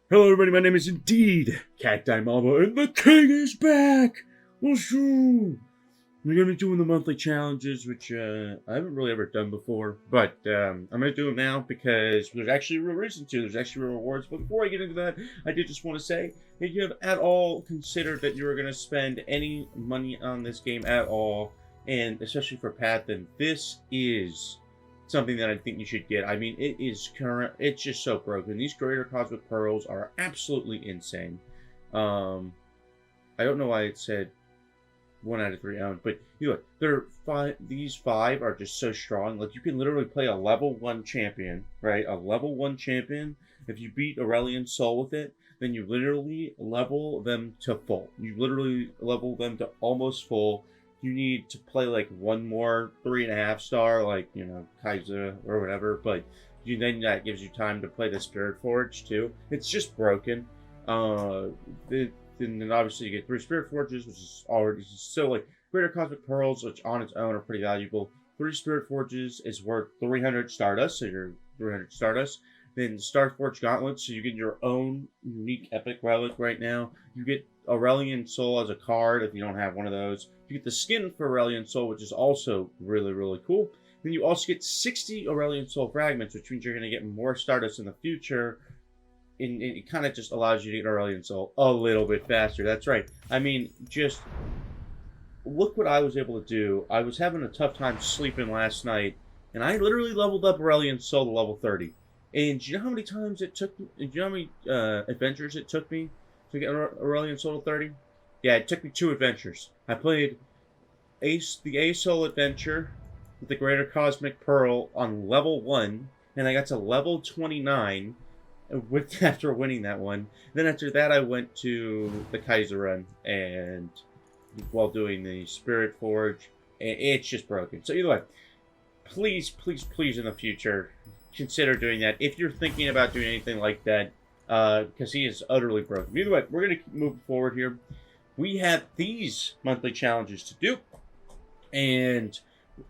Hello everybody, my name is indeed CactiMamba, and the king is back! Woohoo! We're going to be doing the monthly challenges, which I haven't really ever done before, but I'm going to do them now because there's actually a real reason to. There's actually real rewards, but before I get into that, I did just want to say, if you have at all considered that you are going to spend any money on this game at all, and especially for Path, then this is something that I think you should get. I mean, it is current. It's just so broken. These greater cosmic pearls are absolutely insane. I don't know why it said 1 out of 3 owned, but you know, they're five. These 5 are just so strong. Like you can literally play a level 1 champion, right? A level 1 champion. If you beat Aurelion Sol with it, then you literally level them to full. You literally level them to almost full. You need to play like one more 3.5 star, like Kaiser or whatever, but then that gives you time to play the Spirit Forge too. It's just broken. And then obviously you get 3 Spirit Forges, which is already so like Greater Cosmic Pearls, which on its own are pretty valuable. 3 Spirit Forges is worth 300 Stardust, so you're 300 Stardust. Then Starforge Gauntlets, so you get your own unique epic relic right now. You get Aurelion Sol as a card if you don't have one of those. You get the skin for Aurelion Sol, which is also really, really cool. Then you also get 60 Aurelion Sol fragments, which means you're going to get more Stardust in the future. And it kind of just allows you to get Aurelion Sol a little bit faster. That's right. I mean, just look what I was able to do. I was having a tough time sleeping last night, and I literally leveled up Aurelion Sol to level 30. And do you know how many times it took me? Do you know how many adventures it took me to get Aurelion Sol to 30? Yeah, it took me 2 adventures. I played the A-Soul adventure with the Greater Cosmic Pearl on level 1, and I got to level 29 after winning that one. Then after that, I went to the Kaiser run, and while doing the Spirit Forge, and it's just broken. So either way, please, please, please, in the future, consider doing that if you're thinking about doing anything like that, because he is utterly broken. Either way, we're going to keep moving forward here. We have these monthly challenges to do, and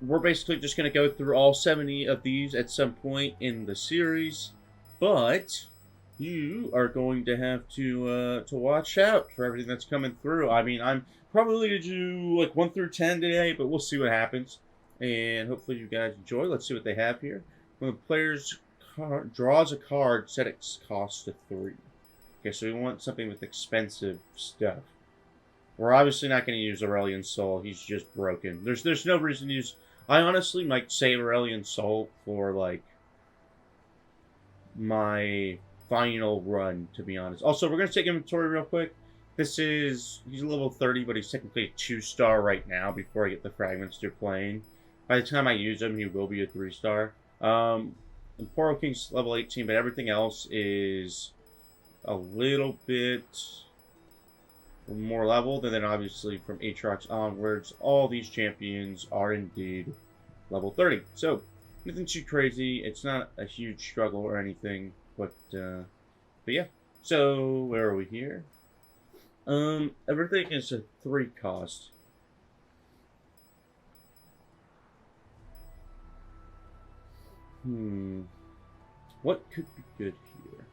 we're basically just going to go through all 70 of these at some point in the series, but you are going to have to watch out for everything that's coming through. I mean, I'm probably going to do like 1 through 10 today, but we'll see what happens, and hopefully you guys enjoy. Let's see what they have here. When the player's draws a card, set its cost to 3. Okay, so we want something with expensive stuff. We're obviously not going to use Aurelion Sol. He's just broken. There's no reason to use... I honestly might save Aurelion Sol for, like, my final run, to be honest. Also, we're going to take inventory real quick. This is... He's a level 30, but he's technically a 2-star right now before I get the fragments through playing. By the time I use him, he will be a 3-star. Poro King's level 18, but everything else is a little bit more leveled. And then obviously from Aatrox onwards, all these champions are indeed level 30. So, nothing too crazy. It's not a huge struggle or anything, but yeah. So, where are we here? Everything is a 3 cost. What could be good here?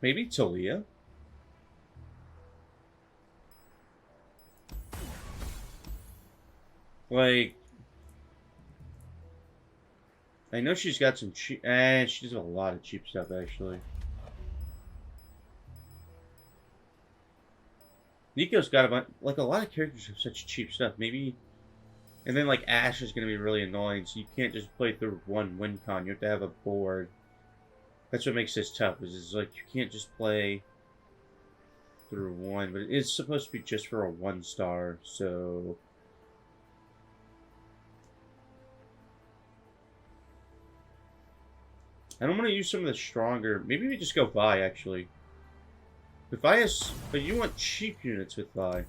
Maybe Talia? Like, I know she's got some cheap... she does a lot of cheap stuff, actually. Nico's got a bunch... Like, a lot of characters have such cheap stuff. Maybe... And then, like, Ashe is going to be really annoying, so you can't just play through one win con. You have to have a board. That's what makes this tough, is like, you can't just play through one. But it is supposed to be just for a 1-star, so... I don't want to use some of the stronger... Maybe we just go Vi, actually. But Vi is... But you want cheap units with Vi.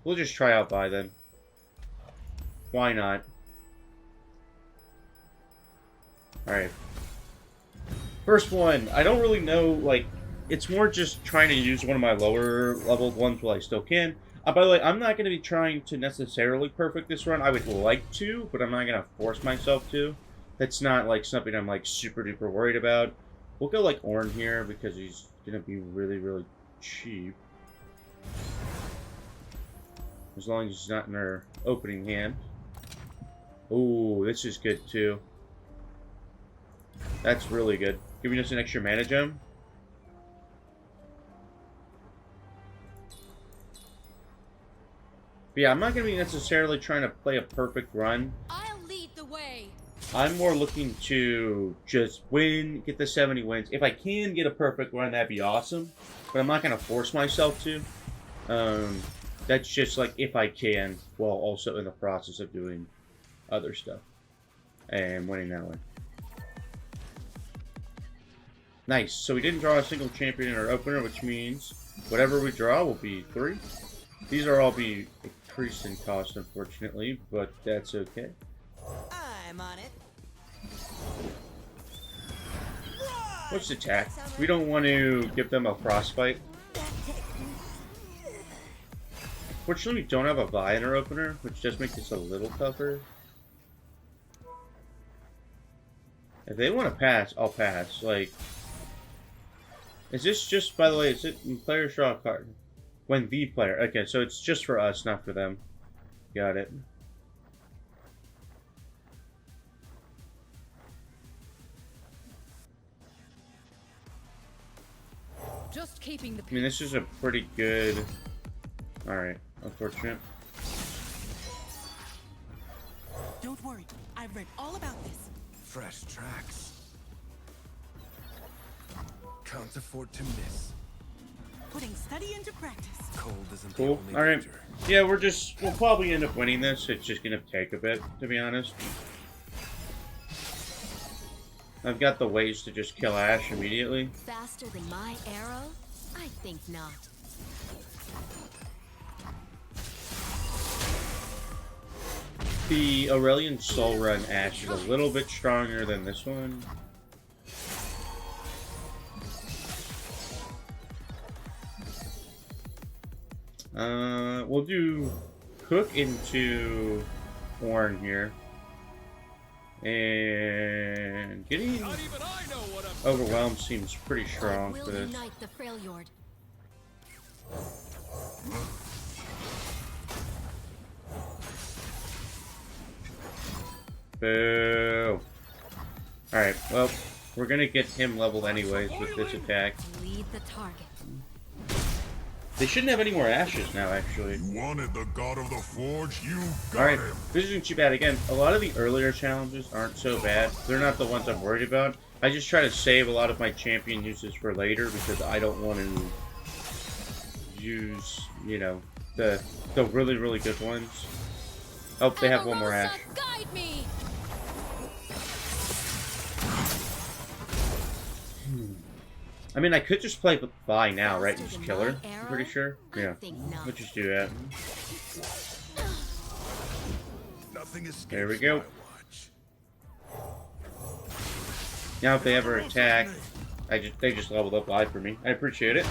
We'll just try out Vi then. Why not? Alright. First one. I don't really know, like, it's more just trying to use one of my lower leveled ones while I still can. By the way, I'm not going to be trying to necessarily perfect this run. I would like to, but I'm not going to force myself to. That's not, like, something I'm, like, super duper worried about. We'll go, like, Ornn here because he's going to be really, really cheap. As long as he's not in our opening hand. Ooh, this is good, too. That's really good. Giving us an extra mana gem. But yeah, I'm not going to be necessarily trying to play a perfect run. I'll lead the way. I'm more looking to just win, get the 70 wins. If I can get a perfect run, that'd be awesome. But I'm not going to force myself to. That's just like if I can, while also in the process of doing other stuff. And winning that one. Nice. So we didn't draw a single champion in our opener, which means whatever we draw will be 3. These are all be increased in cost, unfortunately, but that's okay. I'm on it. What's the attack? We don't want to give them a frostbite. Fortunately, we don't have a Vi in our opener, which does make this a little tougher. If they want to pass, I'll pass. Like, is this just, by the way, is it when players draw a card? When the player, okay, so it's just for us, not for them. Got it. Just keeping the I mean, this is a pretty good... Alright, unfortunate. Don't worry, I've read all about this. Fresh tracks. Can't afford to miss. Putting study into practice. Cold isn't Cool. the only Alright. danger. Yeah, we'll probably end up winning this. It's just gonna take a bit, to be honest. I've got the ways to just kill Ashe immediately. faster than my arrow? I think not. The Aurelion Sol run Ashe is a little bit stronger than this one. We'll do Cook into Ornn here. And getting overwhelmed seems pretty strong I for will this. unite the Freljord. Boo. Alright, well, we're gonna get him leveled anyways with this attack. Lead the target. They shouldn't have any more Ashes now, actually. You wanted the god of the forge, you got Alright, him. this isn't too bad. Again, a lot of the earlier challenges aren't so bad. They're not the ones I'm worried about. I just try to save a lot of my champion uses for later because I don't want to use, you know, the really, really good ones. Oh, they have one more Ashe. Guide me. I mean, I could just play with Vi now, right, and just kill her. I'm pretty sure. Yeah, we'll just do that. Nothing escapes There we go. my watch. Now, if they ever attack, they just leveled up Vi for me. I appreciate it.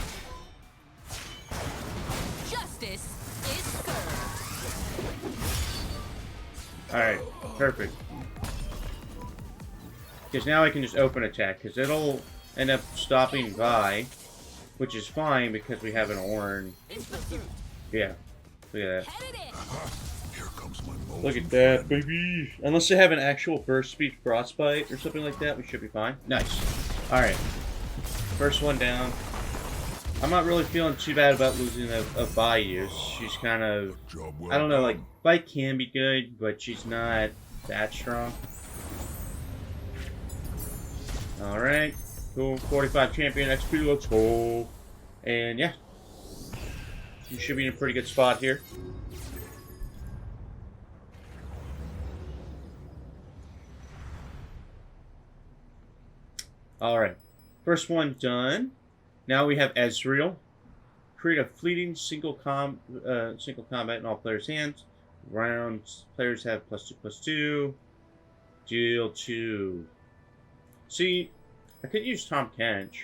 Justice is served. All right, perfect. Because now I can just open attack, because it'll end up stopping Vi, which is fine because we have an Ornn. Yeah, look at that. Headed in. Here comes my moment. Look at that, baby. Unless they have an actual burst speed frostbite or something like that, we should be fine. Nice. All right, first one down. I'm not really feeling too bad about losing a Vi use. She's kind of, Job well I don't know, like done. Vi can be good, but she's not that strong. All right. Cool, 45 champion XP, let's go. And yeah, you should be in a pretty good spot here. Alright, first one done. Now we have Ezreal. Create a fleeting single combat in all players' hands. rounds. Players have +2/+2. Deal 2. See, I could use Tahm Kench.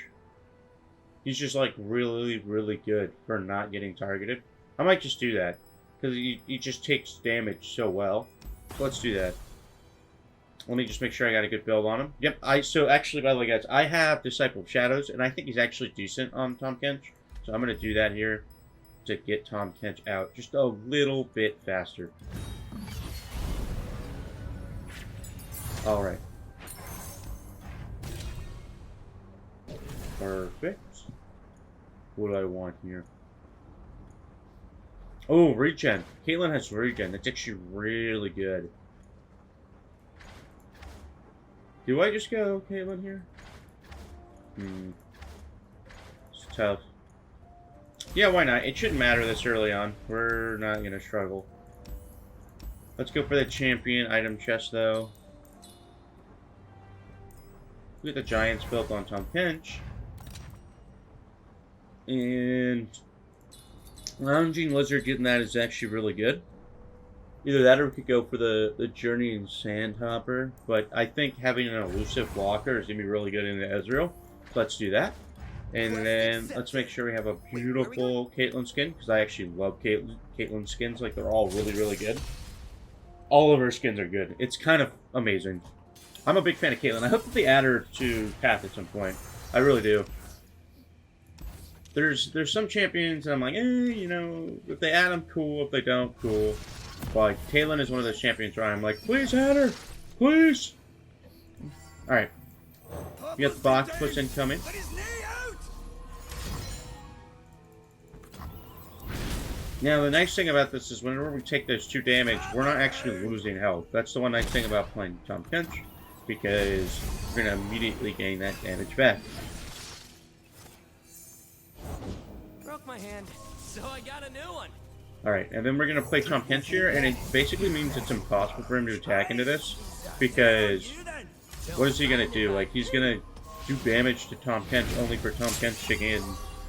He's just like really, really good for not getting targeted. I might just do that because he just takes damage so well. So let's do that. Let me just make sure I got a good build on him. Yep. So actually, by the way, guys, I have Disciple of Shadows, and I think he's actually decent on Tahm Kench. So I'm gonna do that here to get Tahm Kench out just a little bit faster. All right. Perfect. What do I want here? Oh, regen. Caitlyn has regen. That's actually really good. Do I just go Caitlyn here? It's tough. Yeah, why not? It shouldn't matter this early on. We're not going to struggle. Let's go for the champion item chest, though. Look at the Giants built on Tahm Kench. And Lounging Lizard getting that is actually really good. Either that or we could go for the Journeying Sandhopper. But I think having an elusive blocker is going to be really good in the Ezreal. So let's do that. And then let's make sure we have a beautiful Caitlyn skin. Because I actually love Caitlyn skins. Like, they're all really, really good. All of her skins are good. It's kind of amazing. I'm a big fan of Caitlyn. I hope that they add her to Path at some point. I really do. There's some champions and I'm like, you know, if they add them, cool. If they don't, cool. But Caitlyn is one of those champions where I'm like, please add her, please. All right, we got the box push incoming. Now the nice thing about this is whenever we take those 2 damage, we're not actually losing health. That's the one nice thing about playing Tahm Kench, because we're gonna immediately gain that damage back. Broke my hand, so I got a new one. Alright, and then we're going to play Tahm Kench here, and it basically means it's impossible for him to attack into this, because what is he going to do? Like, he's going to do damage to Tahm Kench only for Tahm Kench to gain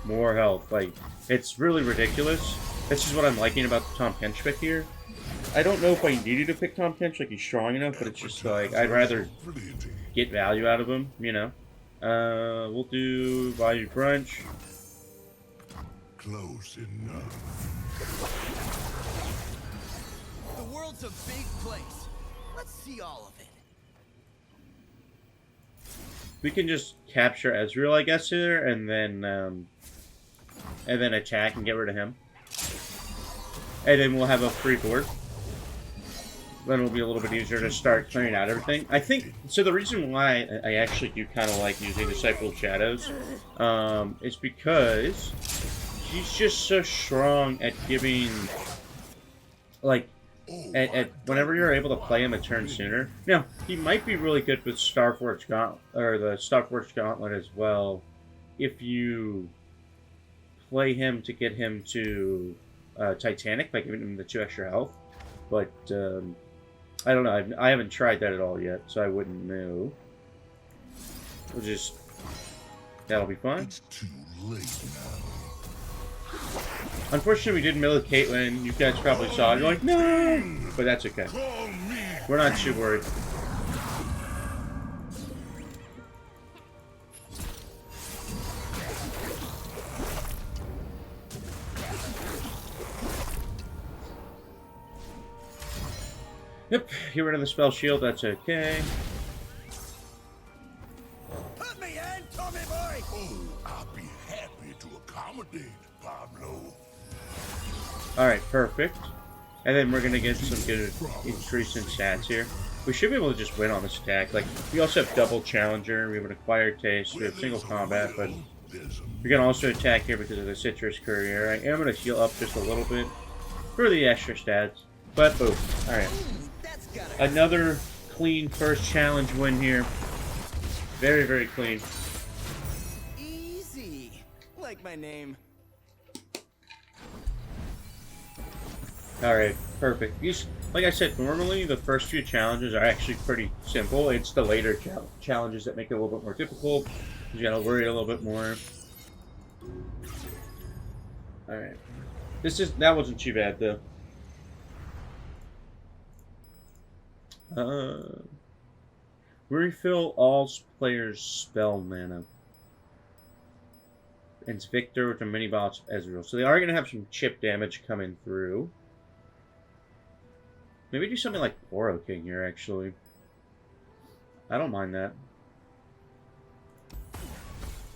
more health. Like, it's really ridiculous. This is what I'm liking about the Tahm Kench pick here. I don't know if I needed to pick Tahm Kench, like, he's strong enough, but it's just like, I'd rather get value out of him, you know? We'll do Value Brunch. Close enough. The world's a big place. Let's see all of it. We can just capture Ezreal, I guess, here, and then attack and get rid of him. And then we'll have a free board. Then it'll be a little bit easier to start clearing out everything. I think, so the reason why I actually do kind of like using Disciple of Shadows is because he's just so strong at giving, like, at whenever you're able to play him a turn sooner. Now, he might be really good with Starforged Gauntlet, or the Starforged Gauntlet as well, if you play him to get him to Titanic by giving him the 2 extra health. But, I don't know, I haven't tried that at all yet, so I wouldn't know. We'll just, that'll be fun. It's too late now. Unfortunately, we didn't mill with Caitlyn. You guys probably saw it. You're like, no! But that's okay. We're not too worried. Yep, get rid of the spell shield. That's okay. Put me in, Tommy boy! Oh, I'll be happy to accommodate, Pablo. Alright, perfect. And then we're going to get some good increase in stats here. We should be able to just win on this attack. Like, we also have double challenger, we have an acquired taste, we have single combat, but we can also attack here because of the citrus courier. I am going to heal up just a little bit for the extra stats. But boom. Alright. Another clean first challenge win here. Very, very clean. Easy. Like my name. Alright, perfect. These, like I said, normally the first few challenges are actually pretty simple. It's the later challenges that make it a little bit more difficult. You gotta worry a little bit more. Alright. That wasn't too bad though. Refill all players' spell mana. And it's Victor with a mini boss Ezreal. So they are going to have some chip damage coming through. Maybe do something like Poro King here, actually. I don't mind that.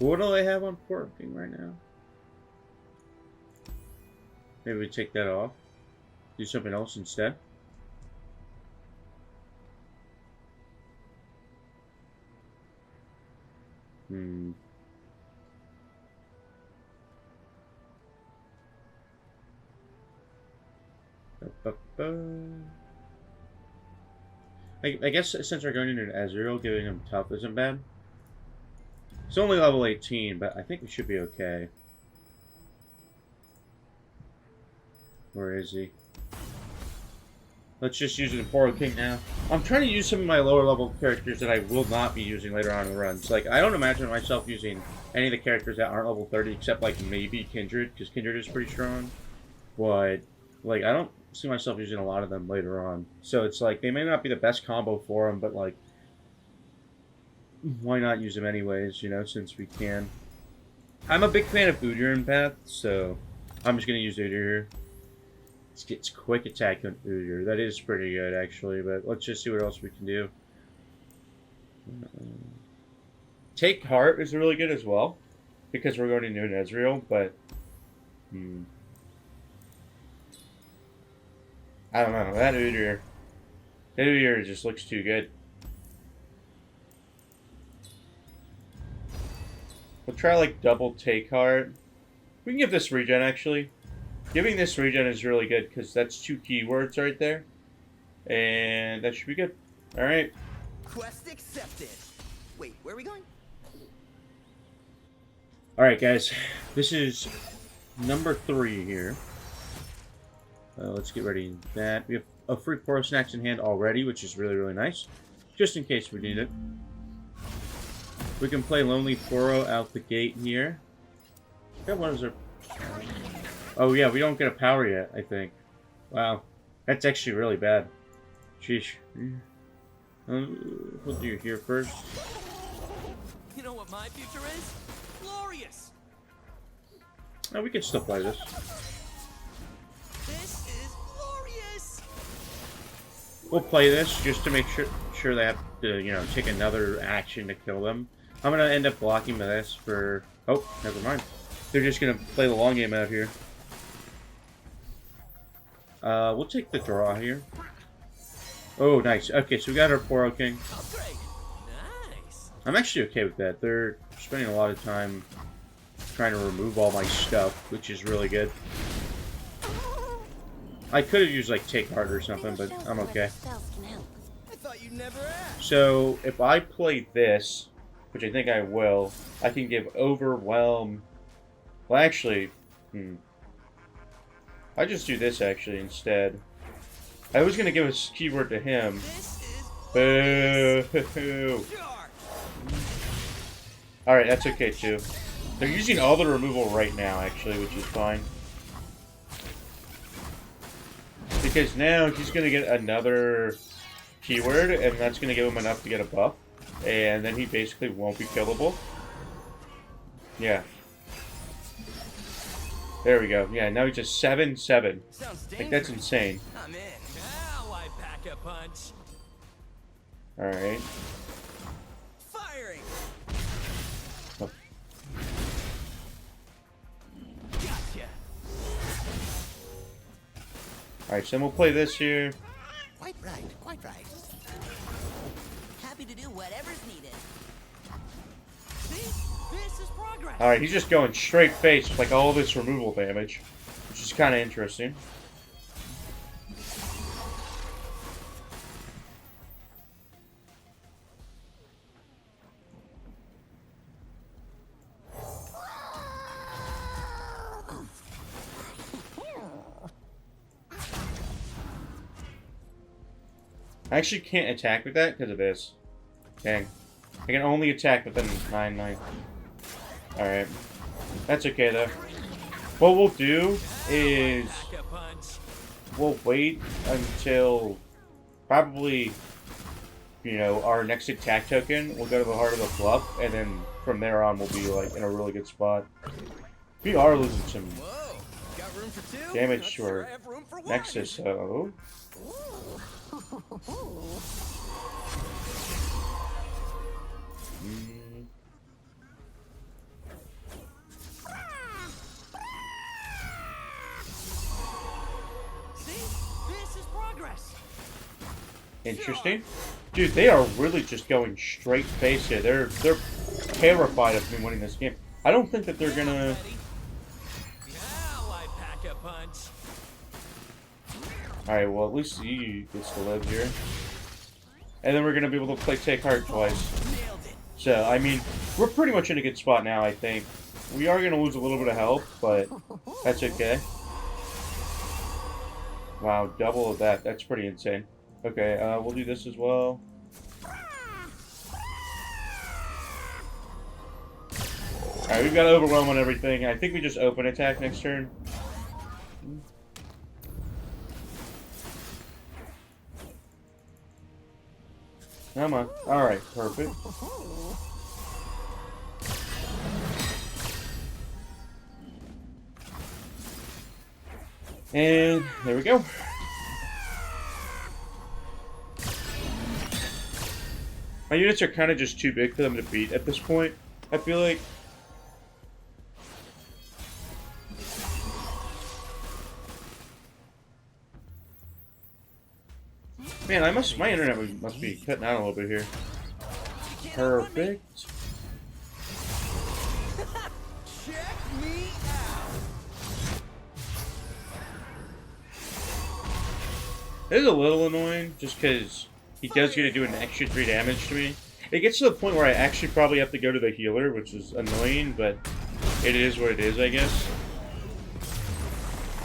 What do I have on Poro King right now? Maybe we take that off. Do something else instead. I guess since we're going into an Ezreal, giving him tough isn't bad. It's only level 18, but I think we should be okay. Where is he? Let's just use the Poro King now. I'm trying to use some of my lower level characters that I will not be using later on in the runs. Like, I don't imagine myself using any of the characters that aren't level 30, except like maybe Kindred, because Kindred is pretty strong. But, like, I don't see myself using a lot of them later on. So it's like, they may not be the best combo for them, but like, why not use them anyways, you know, since we can. I'm a big fan of Udyr in Path, so I'm just going to use Udyr here. Let's get quick attack on Udyr. That is pretty good, actually, but let's just see what else we can do. Take Heart is really good as well, because we're going into an Ezreal, but I don't know. That Udyr just looks too good. We'll try like double Take Heart. We can give this regen actually. Giving this regen is really good because that's 2 keywords right there. And that should be good. Alright. Quest accepted. Wait, where are we going? Alright guys. This is number 3 here. Let's get ready for that. We have a free Poro snacks in hand already, which is really, really nice. Just in case we need it. We can play Lonely Poro out the gate here. What is our... Oh yeah, we don't get a power yet, I think. Wow. That's actually really bad. Sheesh. We'll do here first. You know what my future is? Glorious! Oh, we can still play this. This is glorious! We'll play this just to make sure they have to, you know, take another action to kill them. I'm gonna end up blocking this for... Oh, never mind. They're just gonna play the long game out here. We'll take the draw here. Oh, nice. Okay, so we got our Poro King. Upgrade. Nice. I'm actually okay with that. They're spending a lot of time trying to remove all my stuff, which is really good. I could have used like Take Heart or something, but I'm okay. I thought you'd never ask. So if I play this, which I think I will, I can give Overwhelm. Well, actually, I just do this actually instead. I was gonna give a keyword to him. Boo! All right, that's okay too. They're using all the removal right now, actually, which is fine. Because now he's gonna get another keyword, and that's gonna give him enough to get a buff, and then he basically won't be killable. Yeah. There we go. Yeah, now he's just 7-7. Like, that's insane. I'm in. Now I pack a punch. Alright. Firing. Oh. Gotcha. Alright, so then we'll play this here. Quite right. Quite right. Happy to do whatever's needed. See? This is progress. Alright, he's just going straight face with like all this removal damage, which is kind of interesting. I actually can't attack with that because of this. Dang. I can only attack within 9-9. Alright. That's okay though. What we'll do is we'll wait until probably you know, our next attack token will go to the heart of the fluff, and then from there on we'll be like in a really good spot. We are losing some Whoa, got room for two? damage Not to sure our I have room for one. Nexus, so. See? This is progress. Interesting. Dude, they are really just going straight face here. They're terrified of me winning this game. I don't think that they're gonna. Now I pack a punch. Alright, well, at least you gets to live here. And then we're gonna be able to play Take Heart twice. Nailed it. So, I mean, we're pretty much in a good spot now, I think. We are gonna lose a little bit of health, but that's okay. Wow, double of that. That's pretty insane. Okay, we'll do this as well. Alright, we've got Overwhelm on everything. I think we just open attack next turn. Come on. Alright, perfect. And there we go. My units are kind of just too big for them to beat at this point, I feel like. Man, my internet must be cutting out a little bit here. Perfect. Check me out. It is a little annoying, just because he does get to do an extra 3 damage to me. It gets to the point where I actually probably have to go to the healer, which is annoying, but it is what it is, I guess.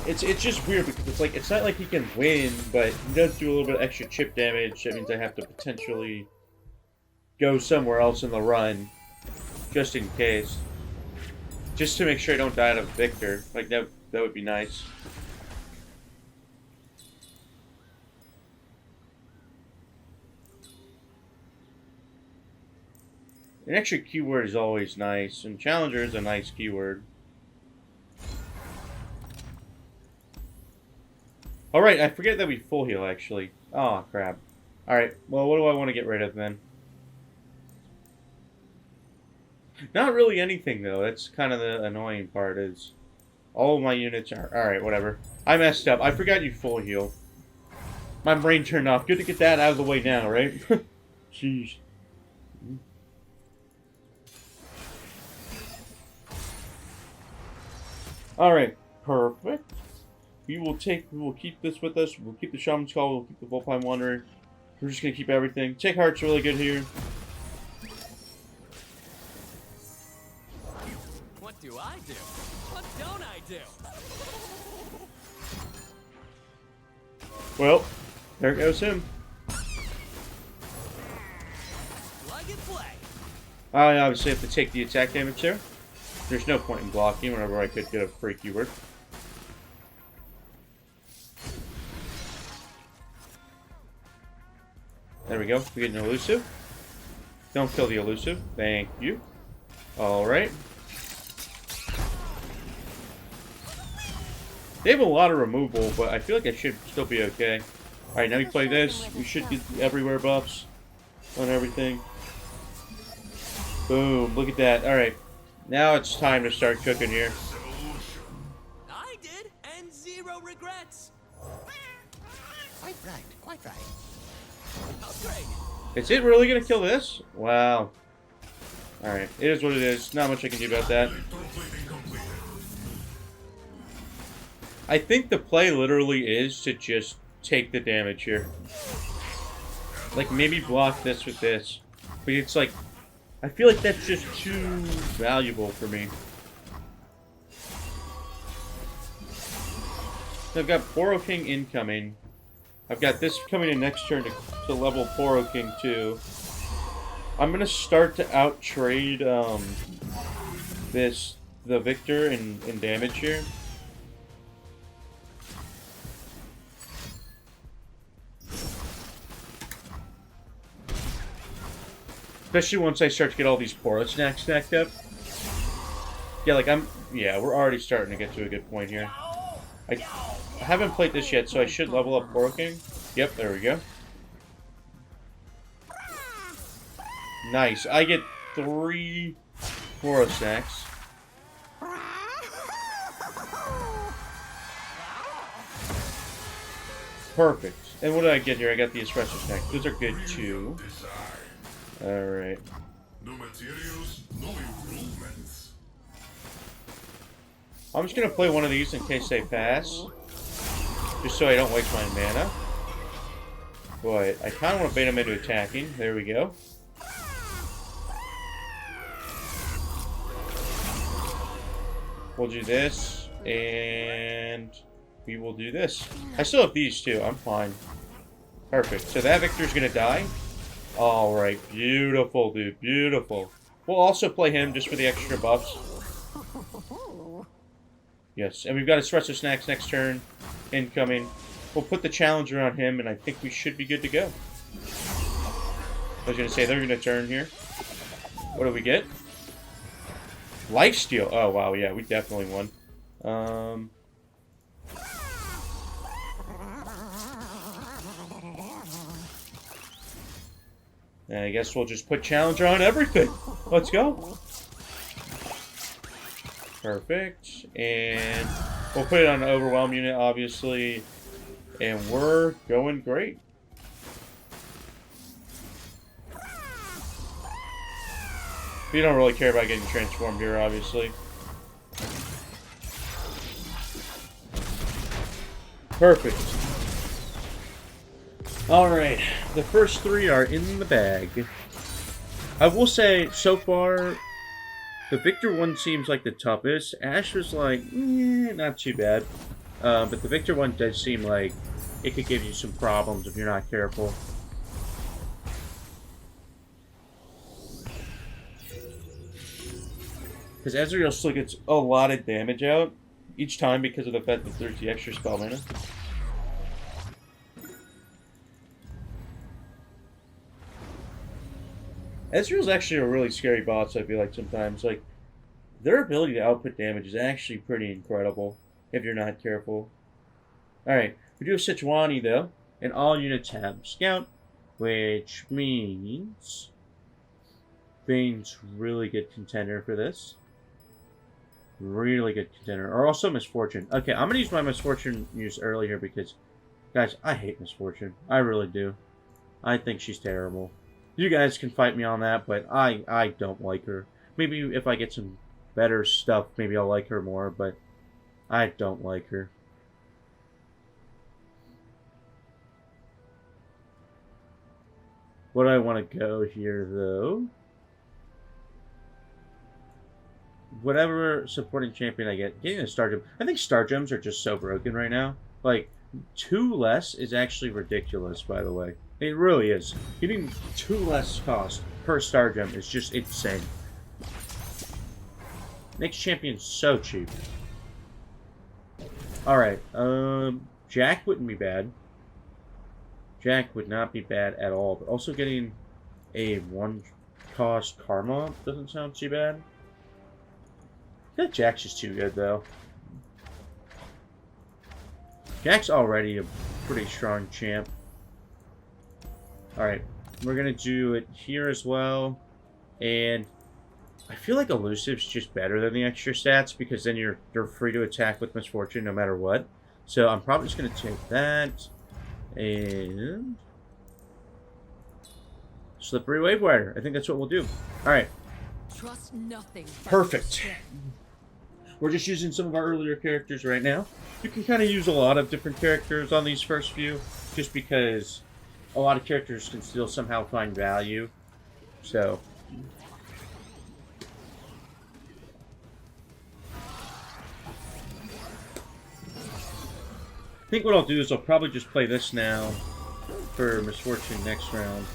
It's just weird, because it's like, it's not like he can win, but he does do a little bit of extra chip damage. That means I have to potentially go somewhere else in the run, just in case. Just to make sure I don't die to Victor. Like, that would be nice. An extra keyword is always nice, and Challenger is a nice keyword. Alright, I forget that we full heal, actually. Oh, crap. Alright, well, what do I want to get rid of, then? Not really anything, though. That's kind of the annoying part, is all of my units are... Alright, whatever. I messed up. I forgot you full heal. My brain turned off. Good to get that out of the way now, right? Jeez. Alright, perfect. We will keep this with us. We'll keep the Shaman's Call, we'll keep the Volpine Wanderer. We're just gonna keep everything. Take Heart's really good here. What do I do? What don't I do? Well, there goes him. Plug and play. I obviously have to take the attack damage there. There's no point in blocking whenever I could get a free keyword. There we go. We get an elusive. Don't kill the elusive. Thank you. Alright. They have a lot of removal, but I feel like I should still be okay. Alright, now we play this. We should get the everywhere buffs on everything. Boom. Look at that. Alright. Now it's time to start cooking here. I did, and zero regrets. Quite right, quite right. Upgrade. Is it really going to kill this? Wow. Alright. It is what it is. Not much I can do about that. I think the play literally is to just take the damage here. Like, maybe block this with this. But it's like, I feel like that's just too valuable for me. So I've got Poro King incoming. I've got this coming in next turn to level Poro King 2. I'm going to start to out-trade the Victor in damage here. Especially once I start to get all these Poro snacks stacked up. Yeah, like yeah, we're already starting to get to a good point here. I haven't played this yet, so I should level up Poro King. Yep, there we go. Nice. I get 3 Poro snacks. Perfect. And what did I get here? I got the espresso snack. Those are good too. Alright. No materials, no improvements. I'm just gonna play one of these in case they pass. Just so I don't waste my mana. But I kinda wanna bait them into attacking. There we go. We'll do this, and we will do this. I still have these too. I'm fine. Perfect. So that Victor's gonna die. Alright, beautiful, dude. Beautiful. We'll also play him just for the extra buffs. Yes, and we've got espresso snacks next turn. Incoming. We'll put the challenger on him, and I think we should be good to go. I was gonna say, they're gonna turn here. What do we get? Lifesteal. Oh, wow, yeah, we definitely won. I guess we'll just put Challenger on everything. Let's go. Perfect. And we'll put it on an Overwhelm unit, obviously. And we're going great. We don't really care about getting transformed here, obviously. Perfect. Alright, the first 3 are in the bag. I will say, so far, the Victor one seems like the toughest. Ash was like, not too bad. But the Victor one does seem like it could give you some problems if you're not careful. Because Ezreal still gets a lot of damage out each time because of the fact that there's the extra spell mana. Ezreal's actually a really scary boss, I feel like, sometimes. Like, their ability to output damage is actually pretty incredible if you're not careful. Alright, we do have Sejuani, though, and all units have Scout, which means Bane's really good contender for this. Really good contender. Or also Misfortune. Okay, I'm going to use my Misfortune use earlier because, guys, I hate Misfortune. I really do. I think she's terrible. You guys can fight me on that, but I don't like her. Maybe if I get some better stuff, maybe I'll like her more, but I don't like her. What do I want to go here, though? Whatever supporting champion I get, getting a Star Gem. I think Star Gems are just so broken right now. Like, 2 less is actually ridiculous, by the way. It really is. Getting 2 less cost per Star Gem is just insane. Makes champions so cheap. Alright, Jack wouldn't be bad. Jack would not be bad at all, but also getting a 1-cost Karma doesn't sound too bad. I feel like Jack's just too good, though. Jack's already a pretty strong champ. Alright, we're going to do it here as well. And I feel like Elusive's just better than the extra stats because then you're free to attack with Misfortune no matter what. So I'm probably just going to take that. And Slippery Wave Rider. I think that's what we'll do. Alright. Trust nothing. Perfect. We're just using some of our earlier characters right now. You can kind of use a lot of different characters on these first few, just because a lot of characters can still somehow find value. So, I think what I'll do is I'll probably just play this now for Misfortune next round.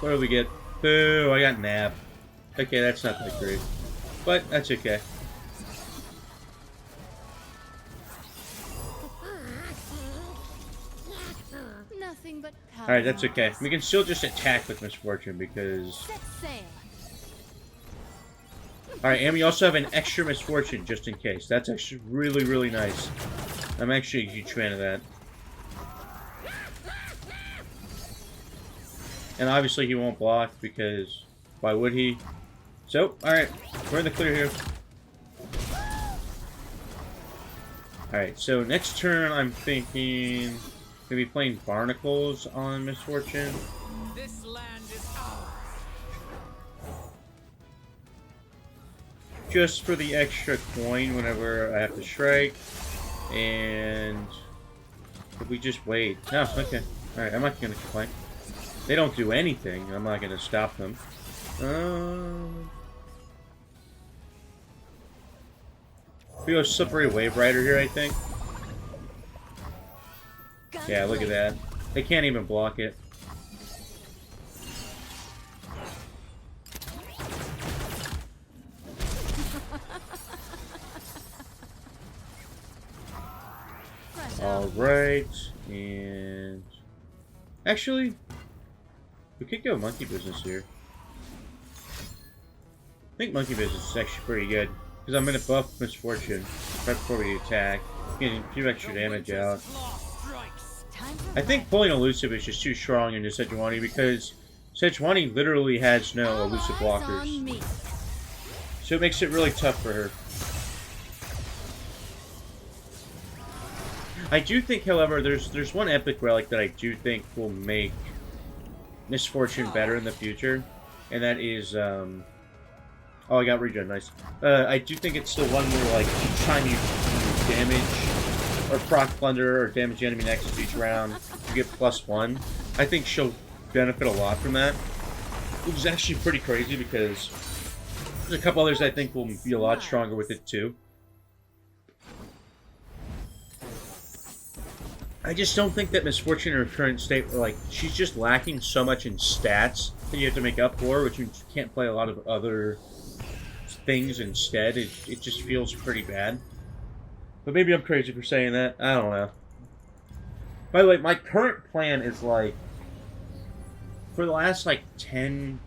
What do we get? Boo, I got Nab. Okay, that's not that great. But that's okay. Nothing but power. Alright, that's okay. We can still just attack with Misfortune because... Set sail. Alright, and we also have an extra Misfortune just in case. That's actually really, really nice. I'm actually a huge fan of that. And obviously he won't block because why would he? So, alright, we're in the clear here. Alright, so next turn I'm thinking maybe playing Barnacles on Misfortune. This land is ours. Just for the extra coin whenever I have to strike. And if we just wait. Oh, okay. Alright, I'm not gonna complain. They don't do anything. I'm not gonna stop them. We go Slippery Wave Rider here, I think. Yeah, look at that. They can't even block it. Alright, and... Actually, we could go Monkey Business here. I think Monkey Business is actually pretty good. Because I'm going to buff Misfortune right before we attack. Getting a few extra damage out. I think pulling Elusive is just too strong into Sejuani because Sejuani literally has no elusive blockers. So it makes it really tough for her. I do think, however, there's one epic relic that I do think will make Misfortune better in the future. And that is, oh, I got regen, nice. I do think it's the one where, like, each time you damage, or proc plunder, or damage the enemy next to each round, you get +1. I think she'll benefit a lot from that. Which is actually pretty crazy because there's a couple others I think will be a lot stronger with it too. I just don't think that Misfortune in her current state, like, she's just lacking so much in stats that you have to make up for, which means you can't play a lot of other things instead. It just feels pretty bad. But maybe I'm crazy for saying that. I don't know. By the way, my current plan is like, for the last like 10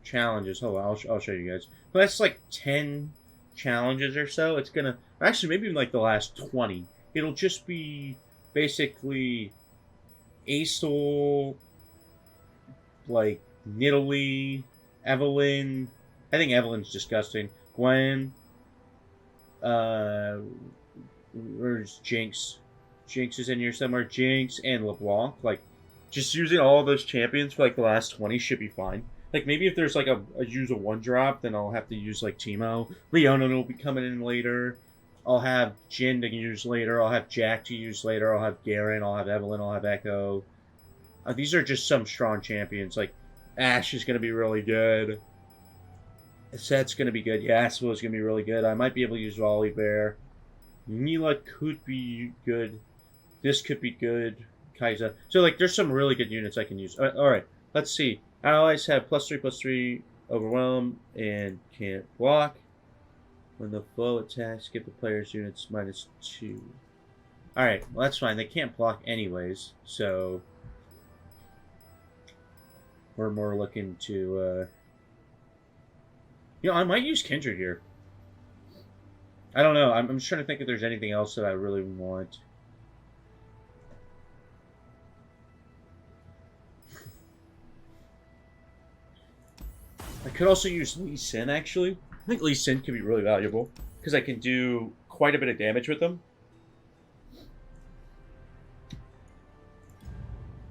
challenges, hold on, I'll show you guys. For the last like 10 challenges or so, it's gonna, actually maybe like the last 20, it'll just be basically Aesol, like Nidalee, Evelyn. I think Evelyn's disgusting. Gwen. Where's Jinx? Jinx is in here somewhere. Jinx and LeBlanc. Like, just using all of those champions for like the last 20 should be fine. Like, maybe if there's like a use a 1-drop, then I'll have to use like Teemo. Leona will be coming in later. I'll have Jhin to use later. I'll have Jack to use later. I'll have Garen. I'll have Evelyn. I'll have Echo. These are just some strong champions. Like, Ashe is going to be really good. Set's going to be good. Yasuo is going to be really good. I might be able to use Volibear. Nilah could be good. This could be good. Kai'Sa. So, like, there's some really good units I can use. Alright, let's see. Allies have +3/+3 overwhelm and can't block. When the foe attacks, give the player's units -2. Alright, well that's fine. They can't block anyways, so we're more looking to, you know, I might use Kindred here. I don't know. I'm just trying to think if there's anything else that I really want. I could also use Lee Sin, actually. I think Lee Sin could be really valuable, because I can do quite a bit of damage with them.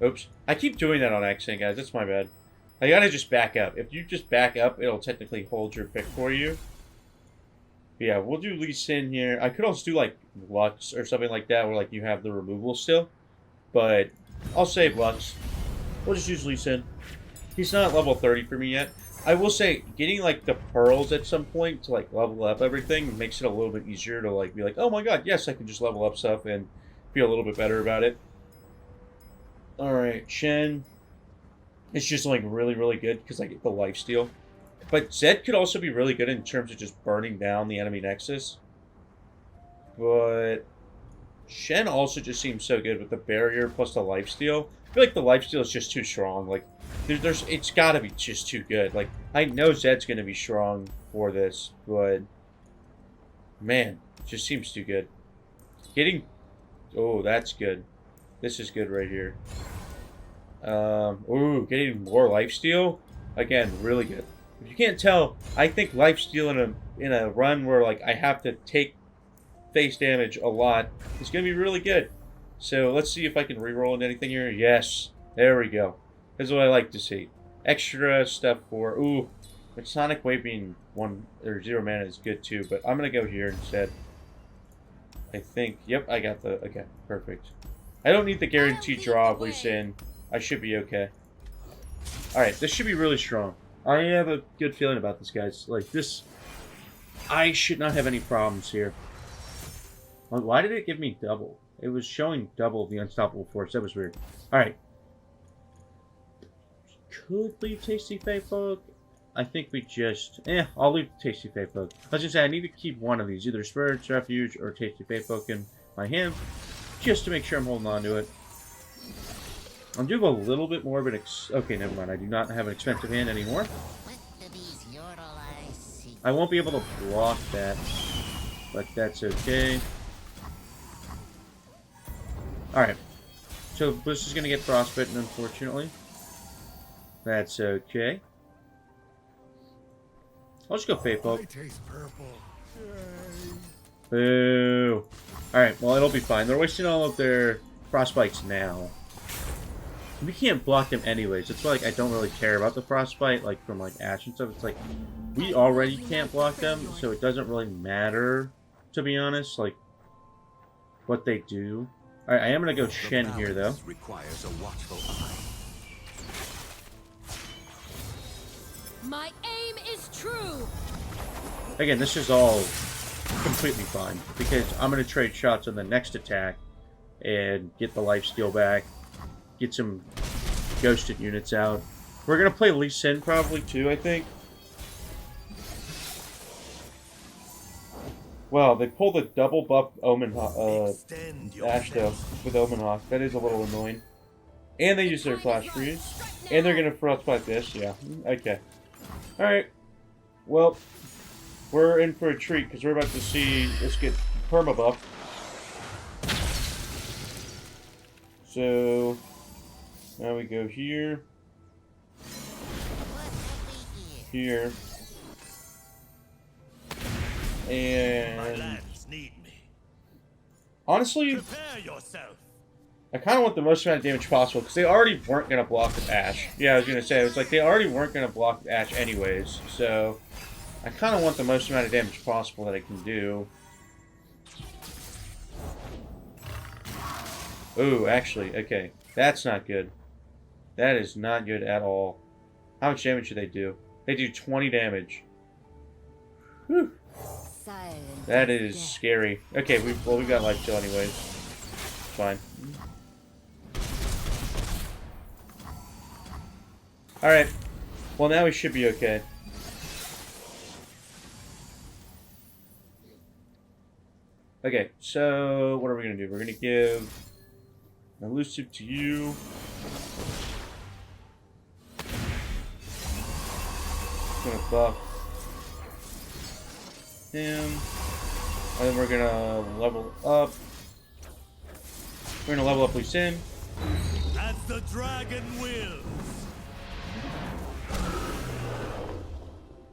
Oops. I keep doing that on accident, guys. That's my bad. I gotta just back up. If you just back up, it'll technically hold your pick for you. But yeah, we'll do Lee Sin here. I could also do, like, Lux or something like that, where, like, you have the removal still. But I'll save Lux. We'll just use Lee Sin. He's not level 30 for me yet. I will say, getting, like, the pearls at some point to, like, level up everything makes it a little bit easier to, like, be like, oh my god, yes, I can just level up stuff and feel a little bit better about it. Alright, Shen. It's just, like, really, really good because I get the lifesteal. But Zed could also be really good in terms of just burning down the enemy nexus. But Shen also just seems so good with the barrier plus the lifesteal. I feel like the lifesteal is just too strong. Like, it's got to be just too good. Like, I know Zed's going to be strong for this, but man, it just seems too good. Getting, oh, that's good. This is good right here. Ooh, getting more lifesteal. Again, really good. If you can't tell, I think lifesteal in a run where like I have to take face damage a lot is going to be really good. So let's see if I can reroll into anything here. Yes, there we go. This is what I like to see. Extra stuff for ooh, but Sonic Wave being 1 or 0 mana is good too. But I'm gonna go here instead. I think. Yep, I got the. Okay, perfect. I don't need the guaranteed draw of Lucian. I should be okay. All right, this should be really strong. I have a good feeling about this, guys. Like this, I should not have any problems here. Why did it give me double? It was showing double the unstoppable force. That was weird. Alright. Could leave Tasty Fate Book. I think we just... I'll leave Tasty Fate Book. I was going to say, I need to keep one of these. Either Spirit's Refuge or Tasty Fate Book in my hand. Just to make sure I'm holding on to it. I do have a little bit more of an... Okay, never mind. I do not have an expensive hand anymore. I won't be able to block that. But that's okay. Alright. So Bush is going to get frostbitten, unfortunately. That's okay. I'll just go Fate Poke. Boo. Alright, well, it'll be fine. They're wasting all of their frostbites now. We can't block them anyways. It's like I don't really care about the frostbite, like from like Ash and stuff. It's like we already can't block them, so it doesn't really matter, to be honest, like what they do. Alright, I am gonna go Shen here though. Requires a watchful eye. My aim is true. Again, this is all completely fine because I'm gonna trade shots on the next attack and get the lifesteal back. Get some ghosted units out. We're going to play Lee Sin probably too, I think. Well, they pulled a double buff Omen Ash though with Omen Hawk. That is a little annoying. And they use their Flash Freeze. And they're going to frostbite this. Yeah. Okay. Alright. Well, we're in for a treat because we're about to see this get perma buff. So... now we go here, here, and honestly, I kind of want the most amount of damage possible because they already weren't going to block with Ash. Yeah, I was going to say, it was like they already weren't going to block with Ash anyways, so I kind of want the most amount of damage possible that I can do. Ooh, actually, okay, that's not good. That is not good at all. How much damage do they do? They do 20 damage. Whew. That is scary. Okay, we got life steal anyways. Fine. Alright. Well, now we should be okay. Okay, so what are we going to do? We're going to give Elusive to you. Gonna buff him, and then we're gonna level up. We're gonna level up Lee Sin. As the dragon wills.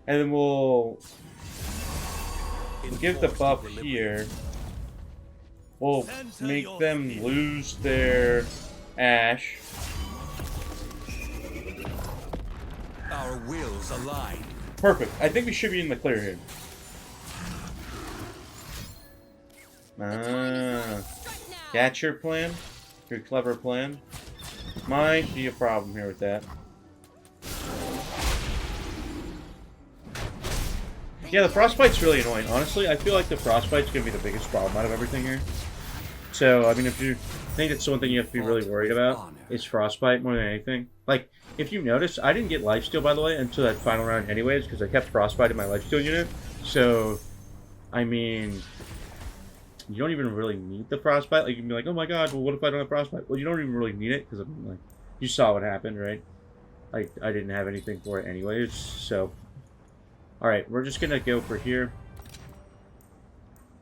And then we'll give the buff here. We'll make them lose their Ash. Our wills align. Perfect. I think we should be in the clear here. That's your plan? Your clever plan? Might be a problem here with that. Yeah, the frostbite's really annoying. Honestly, I feel like the frostbite's gonna be the biggest problem out of everything here. So, I mean, if you think it's the one thing you have to be really worried about, is frostbite more than anything. Like, if you notice, I didn't get lifesteal, by the way, until that final round anyways, because I kept frostbite in my lifesteal unit. So, I mean, you don't even really need the frostbite. Like, you can be like, oh my god, well, what if I don't have frostbite? Well, you don't even really need it, because, like, you saw what happened, right? I didn't have anything for it anyways, so... Alright, we're just gonna go for here.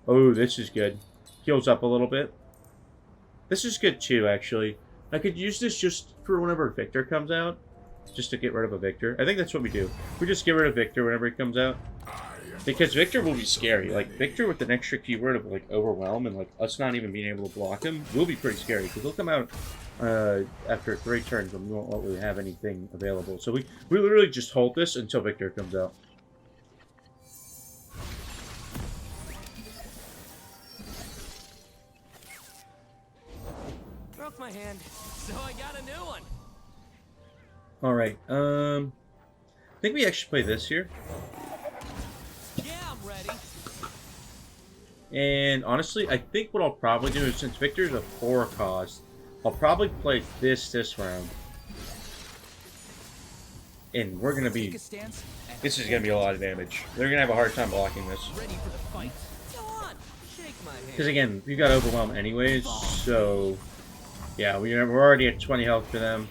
Oh, this is good. Heals up a little bit. This is good too, actually. I could use this just for whenever Victor comes out. Just to get rid of a Victor. I think that's what we do. We just get rid of Victor whenever he comes out. Because Victor will be scary. Like, Victor with an extra keyword of, like, Overwhelm and, like, us not even being able to block him will be pretty scary. Because he'll come out after 3 turns and we won't really have anything available. So we literally just hold this until Victor comes out. Broke my hand, so I got a new one. Alright, I think we actually play this here. Yeah, I'm ready. And honestly, I think what I'll probably do is, since Victor's a 4 cost, I'll probably play this round. And we're gonna be... This is gonna be a lot of damage. They're gonna have a hard time blocking this. Ready for the fight. Go on, shake my hand. Because again, we've got Overwhelm anyways, so... Yeah, we're already at 20 health for them.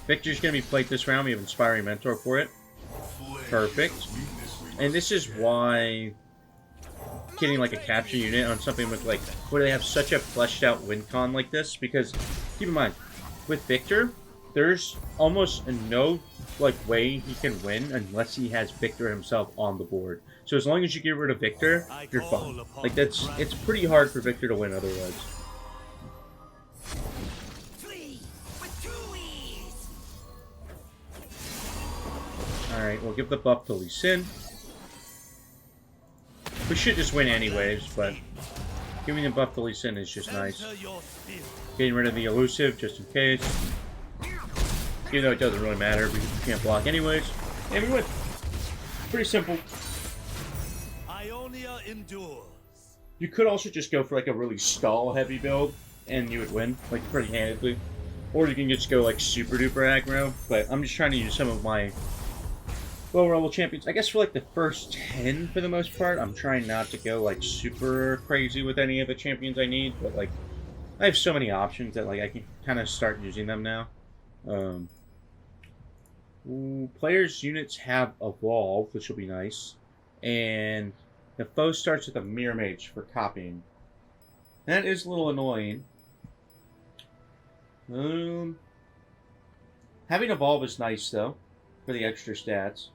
Victor's gonna be played this round. We have Inspiring Mentor for it. Perfect. And this is why getting like a capture unit on something with like where they have such a fleshed out win con like this, because keep in mind, with Victor, there's almost no like way he can win unless he has Victor himself on the board. So as long as you get rid of Victor, you're fine. Like it's pretty hard for Victor to win otherwise. Alright, we'll give the buff to Lee Sin. We should just win anyways, but giving the buff to Lee Sin is just nice. Getting rid of the elusive, just in case. Even though it doesn't really matter, because we can't block anyways. And we win. Pretty simple. Ionia endures. You could also just go for like a really stall-heavy build, and you would win, like pretty handedly. Or you can just go like super-duper aggro, but I'm just trying to use some of my lower-level champions. I guess for like the first 10 for the most part, I'm trying not to go like super crazy with any of the champions I need, but like I have so many options that like I can kind of start using them now. Players' units have evolved, which will be nice. And the foe starts with a Mirror Mage for copying. That is a little annoying. Having evolve is nice though, for the extra stats.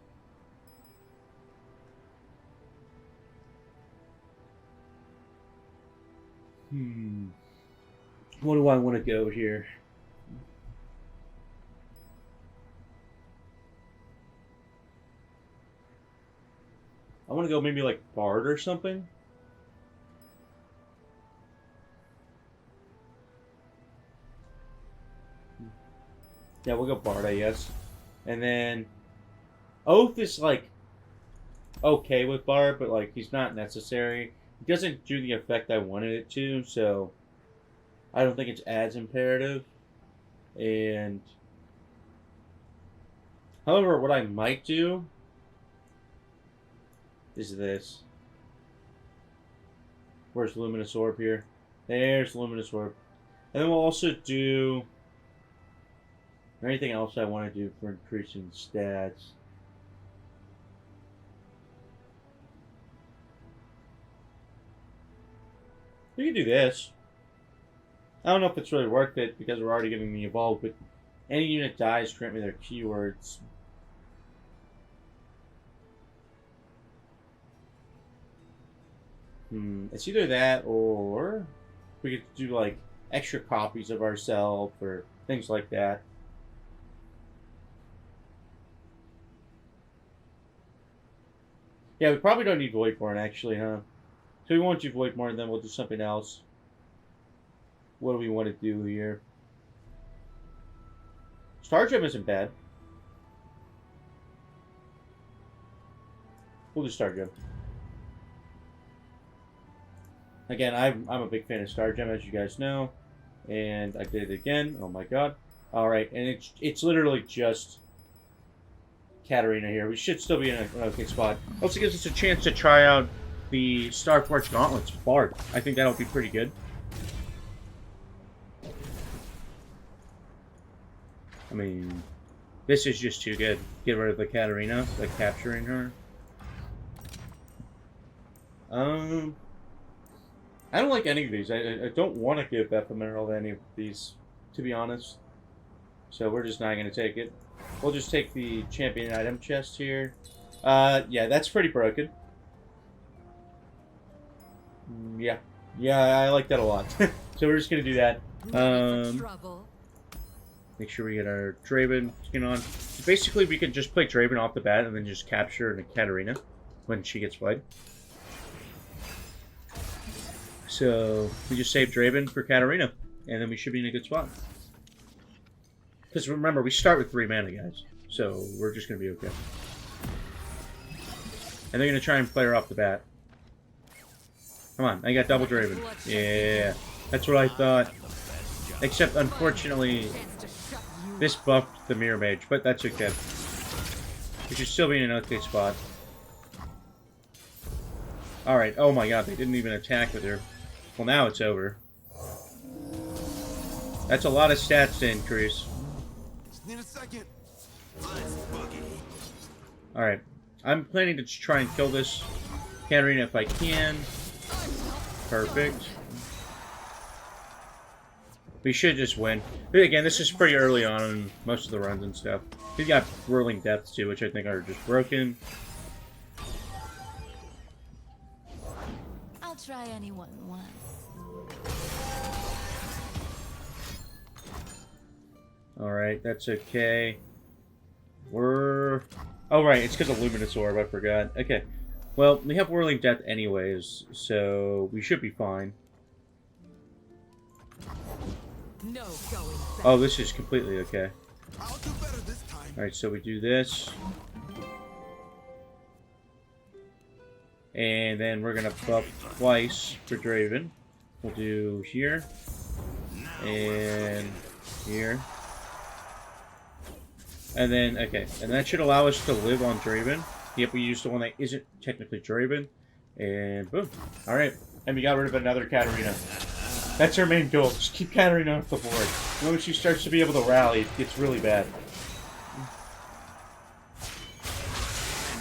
What do I want to go here? I want to go maybe like Bard or something. Yeah, we'll go Bard, I guess. And then Oath is like okay with Bard, but like he's not necessary. It doesn't do the effect I wanted it to, so I don't think it's as imperative. And however, what I might do is this. Where's Luminous Orb here? There's Luminous Orb. And then we'll also do anything else I want to do for increasing stats. We can do this. I don't know if it's really worth it because we're already getting the evolve, but any unit dies, grant me their keywords. It's either that or we could do like extra copies of ourselves or things like that. Yeah, we probably don't need Voidborn actually, huh? So we won't do Voidborn, then we'll do something else. What do we want to do here? Star Gem isn't bad. We'll do Star Gem. Again, I'm a big fan of Star Gem, as you guys know. And I did it again. Oh my god. Alright, and it's literally just Katarina here. We should still be in an okay spot. Also gives us a chance to try out the Starforge Gauntlets Bard. I think that'll be pretty good. I mean, this is just too good. Get rid of the Katarina, like capturing her. I don't like any of these. I don't want to give Ephemeral any of these, to be honest. So we're just not going to take it. We'll just take the champion item chest here. Yeah, that's pretty broken. Yeah. Yeah, I like that a lot. So we're just going to do that. Make sure we get our Draven skin on. Basically, we can just play Draven off the bat and then just capture the Katarina when she gets played. So we just save Draven for Katarina, and then we should be in a good spot. Because remember, we start with 3 mana, guys. So we're just going to be okay. And they're going to try and play her off the bat. Come on, I got double Draven. Yeah, that's what I thought. Except, unfortunately, this buffed the Mirror Mage, but that's okay. We should still be in an okay spot. Alright, oh my god, they didn't even attack with her. Well, now it's over. That's a lot of stats to increase. Just need a second. Alright, I'm planning to try and kill this Katarina if I can. Perfect. We should just win. But again, this is pretty early on in most of the runs and stuff. We've got Whirling Depths too, which I think are just broken. I'll try anyone once. Alright, that's okay. We're... Oh, right, it's because of Luminous Orb, I forgot. Okay. Well, we have Whirling Death anyways, so we should be fine. No going back. Oh, this is completely okay. I'll do better this time. Alright, so we do this. And then we're going to buff twice for Draven. We'll do here. And here. And then, okay. And that should allow us to live on Draven. Yep, we used the one that isn't technically Draven. And boom. Alright. And we got rid of another Katarina. That's our main goal. Just keep Katarina off the board. When she starts to be able to rally, it gets really bad. And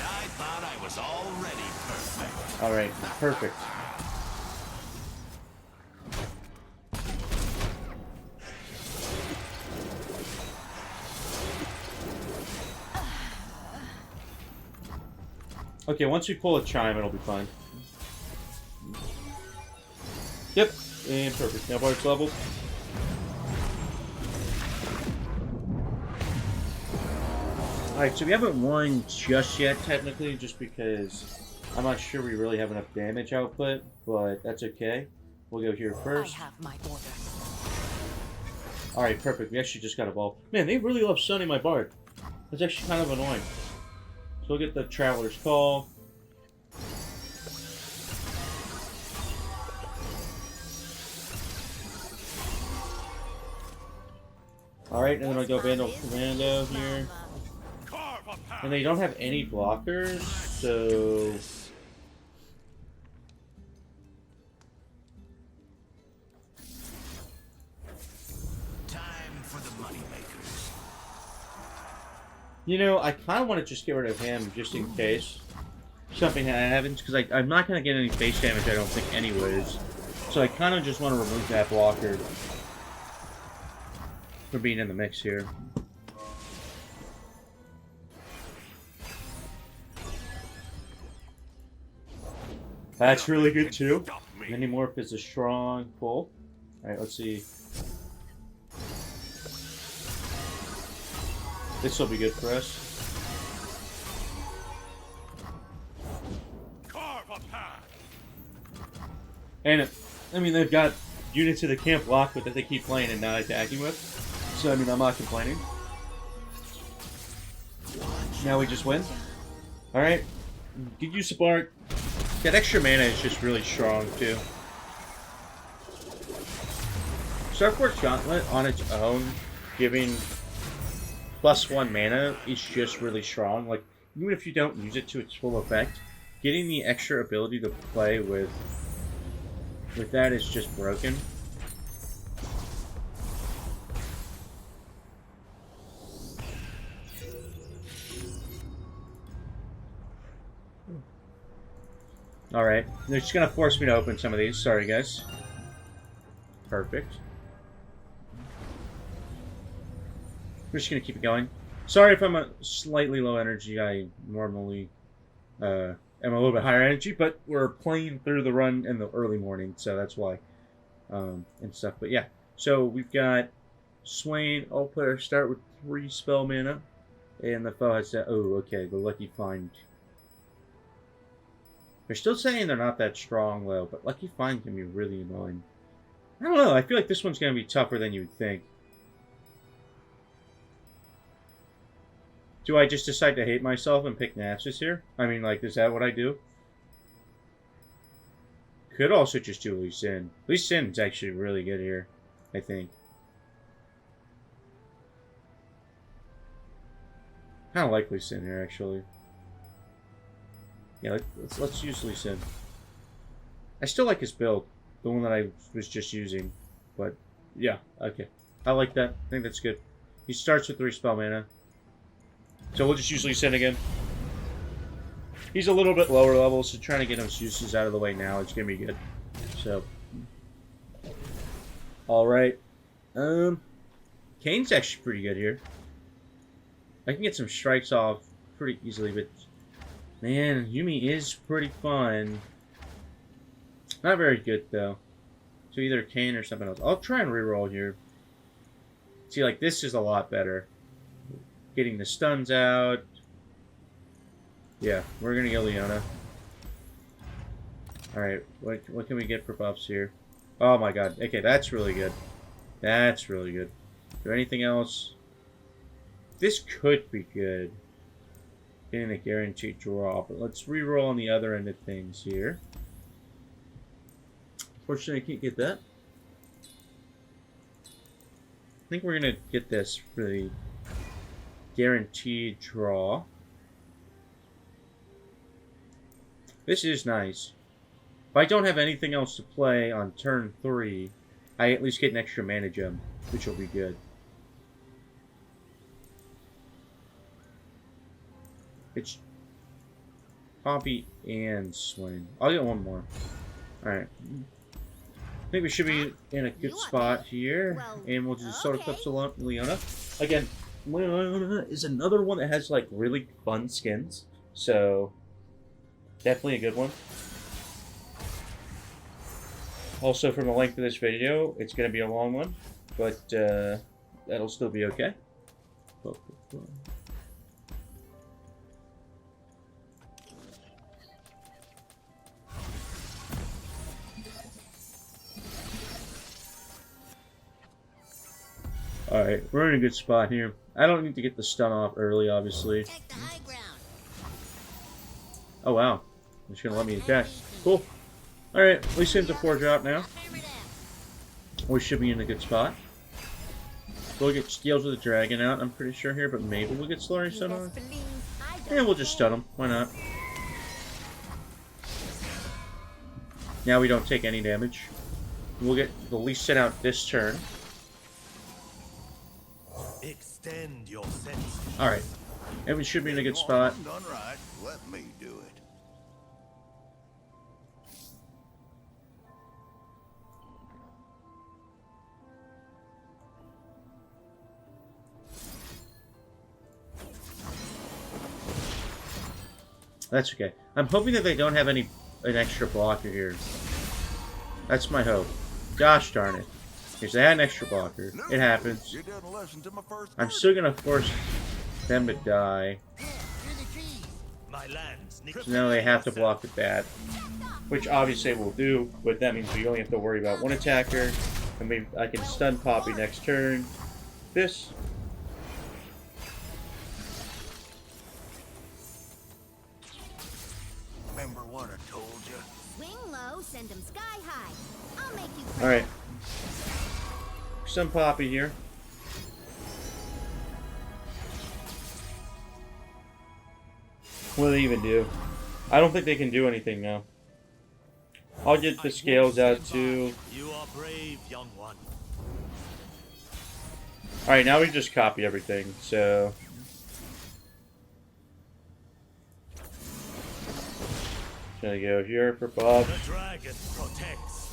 I thought I was already perfect. Alright, perfect. Okay, once we pull a chime, it'll be fine. Yep, and perfect. Now Bard's leveled. Alright, so we haven't won just yet, technically, just because I'm not sure we really have enough damage output, but that's okay. We'll go here first. I have my orders. Alright, perfect. We actually just got evolved. Man, they really love sunning my Bard. That's actually kind of annoying. So we'll get the Traveler's Call. Alright, and then I'll go Vandal Commando here. And they don't have any blockers, so... Time for the moneymakers. You know, I kind of want to just get rid of him, just in case something happens, because I'm not going to get any face damage, I don't think, anyways. So I kind of just want to remove that blocker for being in the mix here. That's really good, too. Minimorph is a strong pull. Alright, let's see. This will be good for us. And, I mean, they've got units of the camp locked with that they keep playing and not attacking with. So, I mean, I'm not complaining. Now we just win. Alright. Good use of Bard. That extra mana is just really strong, too. Starforge Gauntlet on its own, giving +1 mana is just really strong. Like, even if you don't use it to its full effect, getting the extra ability to play with that is just broken. Alright, they're just gonna force me to open some of these. Sorry, guys. Perfect. We're just gonna keep it going. Sorry if I'm a slightly low energy. I normally am a little bit higher energy, but we're playing through the run in the early morning, so that's why. And stuff. But yeah, so we've got Swain. All players start with 3 spell mana, and the foe has that. Oh, okay, the Lucky Find. They're still saying they're not that strong, though, but Lucky Find can be really annoying. I don't know, I feel like this one's going to be tougher than you'd think. Do I just decide to hate myself and pick Naxxus here? I mean, like, is that what I do? Could also just do Lee Sin. Lee Sin's actually really good here, I think. I don't like Lee Sin here, actually. Yeah, let's use Lee Sin. I still like his build, the one that I was just using, but yeah, okay. I like that. I think that's good. He starts with 3 spell mana. So we'll just use Lee Sin again. He's a little bit lower level, so trying to get his uses out of the way now is gonna be good. So, all right. Kane's actually pretty good here. I can get some strikes off pretty easily, but man, Yuumi is pretty fun. Not very good though. So either Kane or something else. I'll try and reroll here. See, like this is a lot better. Getting the stuns out. Yeah, we're gonna go Leona. Alright, what can we get for buffs here? Oh my god. Okay, that's really good. That's really good. Is there anything else? This could be good. Getting a guaranteed draw, but let's reroll on the other end of things here. Unfortunately, I can't get that. I think we're gonna get this for the guaranteed draw. This is nice. If I don't have anything else to play on turn 3, I at least get an extra mana gem, which will be good. It's Poppy and Swain. I'll get one more. Alright. I think we should be in a good spot here. And we'll just Solar Eclipse Leona. Again, Leona is another one that has like really fun skins. So, definitely a good one. Also, from the length of this video, it's going to be a long one. But that'll still be okay. Alright, we're in a good spot here. I don't need to get the stun off early, obviously. Take the high ground. Oh, wow. It's going to let me attack. Cool. Alright, Lee Sin's a 4-drop now. We should be in a good spot. We'll get Steals with the Dragon out, I'm pretty sure here, but maybe we'll get Slurry Stun on. And we'll just stun him. Why not? Now we don't take any damage. We'll get the Lee Sin out this turn. Extend your senses. Alright. And we should be in a good spot. Done right. Let me do it. That's okay. I'm hoping that they don't have an extra blocker here. That's my hope. Gosh darn it. Because they had an extra blocker. It happens. You didn't listen to my first I'm still gonna force them to die. My lands. So now they have to block with that. Which obviously we'll do, but that means we only have to worry about one attacker. And maybe I can stun Poppy next turn. This. Remember what I told you? Swing low, send them sky high. I'll make you Alright. Stun Poppy here. What do they even do? I don't think they can do anything now. I'll get the scales out too. You are brave, young one. Alright, now we just copy everything, so... Gonna go here for Bob. The dragon protects.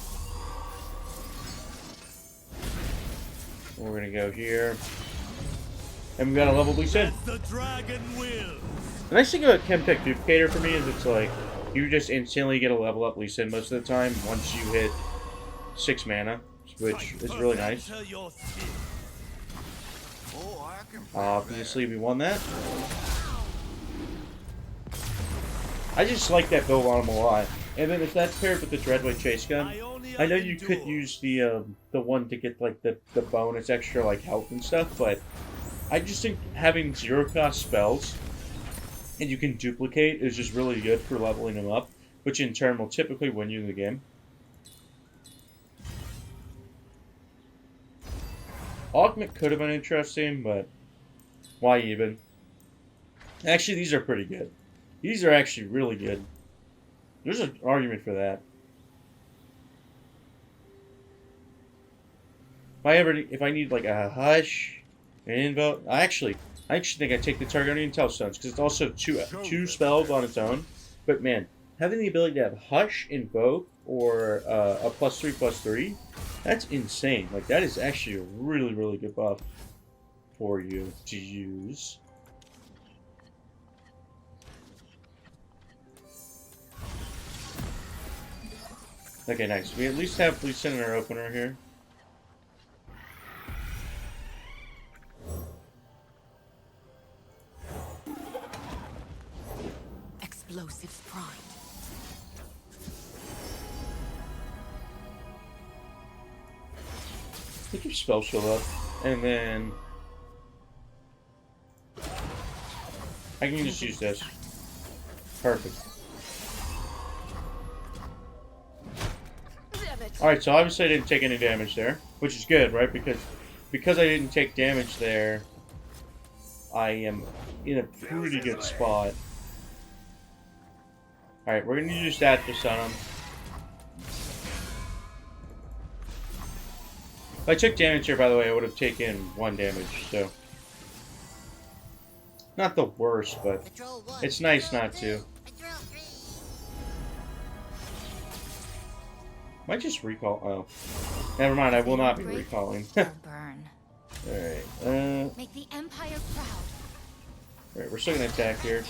We're gonna go here. And we got a level Lee Sin. The dragon will. The nice thing about Chemtech Duplicator for me is it's like, you just instantly get a level up Lee Sin most of the time once you hit 6 mana, which is really nice. Obviously, we won that. I just like that build on him a lot. And then if that's paired with the Dreadway Chase Gun, I know you could use the one to get like the bonus extra like health and stuff, but I just think having 0-cost spells and you can duplicate is just really good for leveling them up, which in turn will typically win you the game. Augment could have been interesting, but why even? Actually, these are pretty good. These are actually really good. There's an argument for that. If I need like a hush, an invoke, I actually think I take the Targaryen Telstones because it's also two spells on its own. But man, having the ability to have hush, invoke, or a +3/+3, that's insane. Like that is actually a really, really good buff for you to use. Okay, nice. We at least have Lee Sin in our opener here. Explosives primed. Pick your spell shield up, and then I can just use this. Perfect. Alright, so obviously I didn't take any damage there, which is good, right? Because I didn't take damage there, I am in a pretty good spot. Alright, we're going to use that just on him. If I took damage here, by the way, I would have taken 1 damage, so... Not the worst, but it's nice not to. Might just recall. Oh, never mind. I will not be recalling. Burn. Alright, Make the Empire proud. Alright, we're still gonna attack here.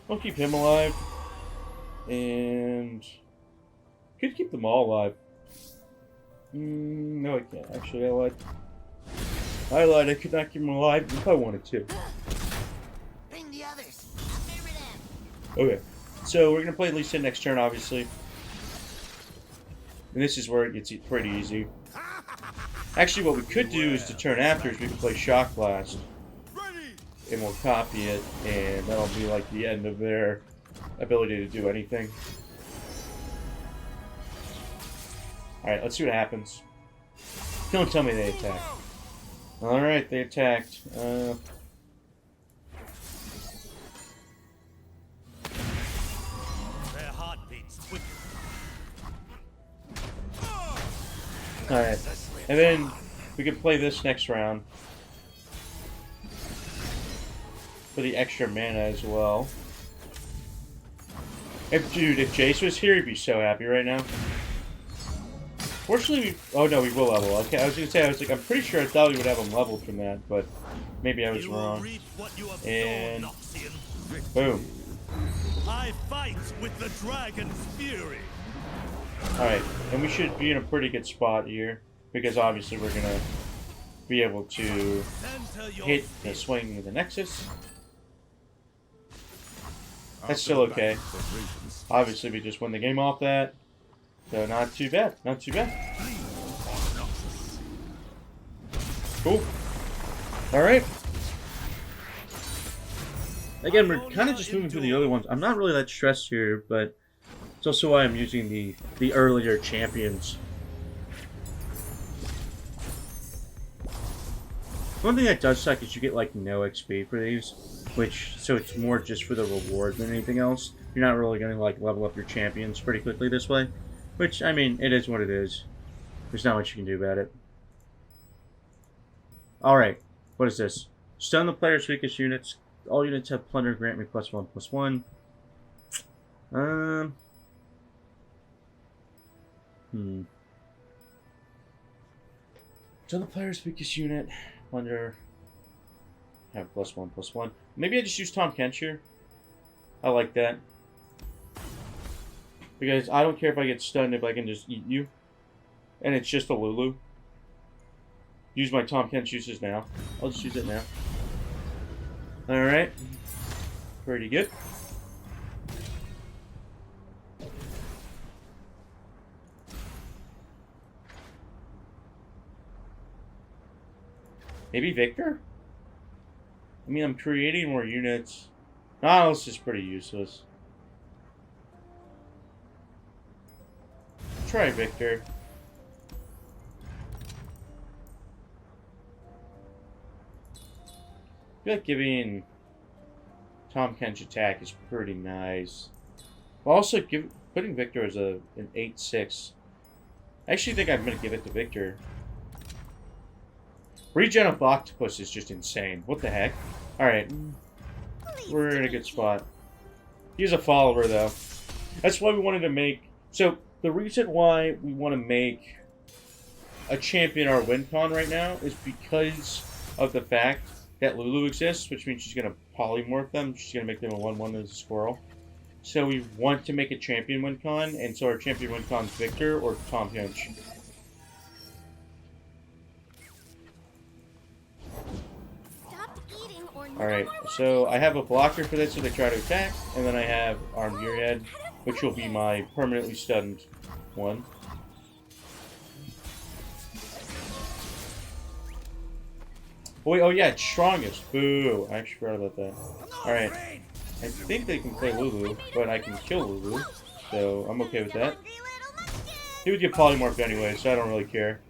I'll keep him alive. And... could keep them all alive. No, I can't. Actually, I lied. I could not keep them alive if I wanted to. Bring the others. I'll favor them. Okay, so we're going to play Lee Sin next turn, obviously. And this is where it gets pretty easy. Actually, what we could do is to turn after is we can play Shock Blast. And we'll copy it, and that'll be like the end of their ability to do anything. Alright, let's see what happens. Don't tell me they attack. Alright, they attacked. Their heart beats quicker. Alright, and then we can play this next round. For the extra mana as well. If Jace was here, he'd be so happy right now. Fortunately, oh no, we will level. Okay, I was gonna say, I'm pretty sure I thought we would have him leveled from that, but maybe I was wrong. And boom. I fight with the dragon's fury. Alright, and we should be in a pretty good spot here, because obviously we're gonna be able to hit the swing with the Nexus. That's still okay. Obviously, we just won the game off that. So, not too bad. Not too bad. Cool. Alright. Again, we're kind of just moving through the other ones. I'm not really that stressed here, but it's also why I'm using the earlier champions. One thing that does suck is you get like no XP for these, so it's more just for the reward than anything else. You're not really going to like level up your champions pretty quickly this way, which I mean, it is what it is. There's not much you can do about it. All right, what is this? Stun the player's weakest units. All units have plunder. Grant me +1/+1. Stun the player's weakest unit. Plunder. Have +1/+1. Maybe I just use Tahm Kench here. I like that. Because I don't care if I get stunned if I can just eat you. And it's just a Lulu. Use my Tahm Kench uses now. I'll just use it now. Alright. Pretty good. Maybe Victor? I mean, I'm creating more units. Ah, this is pretty useless. Try Victor. I feel like giving Tahm Kench attack is pretty nice. Also, putting Victor as an 8/6. I actually think I'm going to give it to Victor. Regen of Octopus is just insane. What the heck? Alright. We're in a good spot. He's a follower, though. That's why we wanted to make... So, the reason why we want to make a champion our win con right now is because of the fact that Lulu exists, which means she's going to polymorph them. She's going to make them a 1/1 as a squirrel. So we want to make a champion win con, and so our champion win con is Victor or Tahm Kench. Alright, so I have a blocker for this if they try to attack, and then I have Armed Gearhead, which will be my permanently stunned one. Wait, oh yeah, it's strongest. Boo, I actually forgot about that. Alright, I think they can play Lulu, but I can kill Lulu, so I'm okay with that. He would get polymorphed anyway, so I don't really care.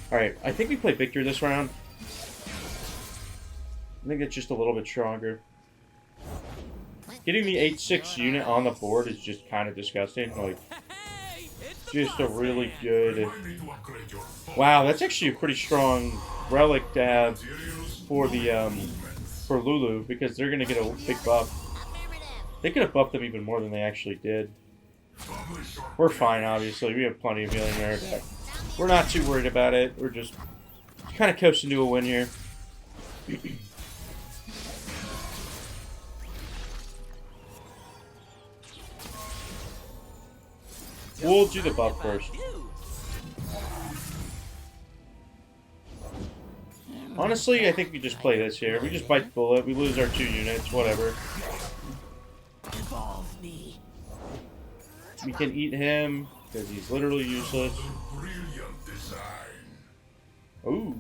Alright, I think we play Victor this round. I think it's just a little bit stronger. Getting the 8/6 unit on the board is just kind of disgusting. Like, just a really good... Wow, that's actually a pretty strong relic to have for the for Lulu, because they're gonna get a big buff. They could have buffed them even more than they actually did. We're fine, obviously. We have plenty of healing there, but we're not too worried about it. We're just kind of coasting to a win here. We'll do the buff first. Honestly, I think we just play this here. We just bite the bullet. We lose our 2 units, whatever. We can eat him, because he's literally useless. Ooh.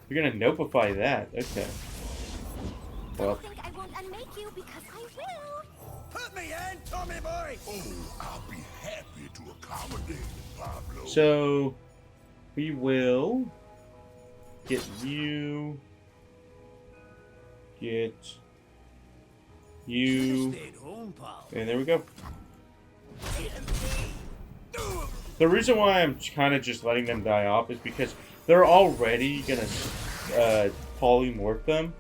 You're gonna notify that. Okay. Well. I won't unmake you because I will. Put me in, Tommy boy! Oh, I'll be happy to accommodate Pablo. So, we will get you, get you, and there we go. The reason why I'm kind of just letting them die off is because they're already going to polymorph them.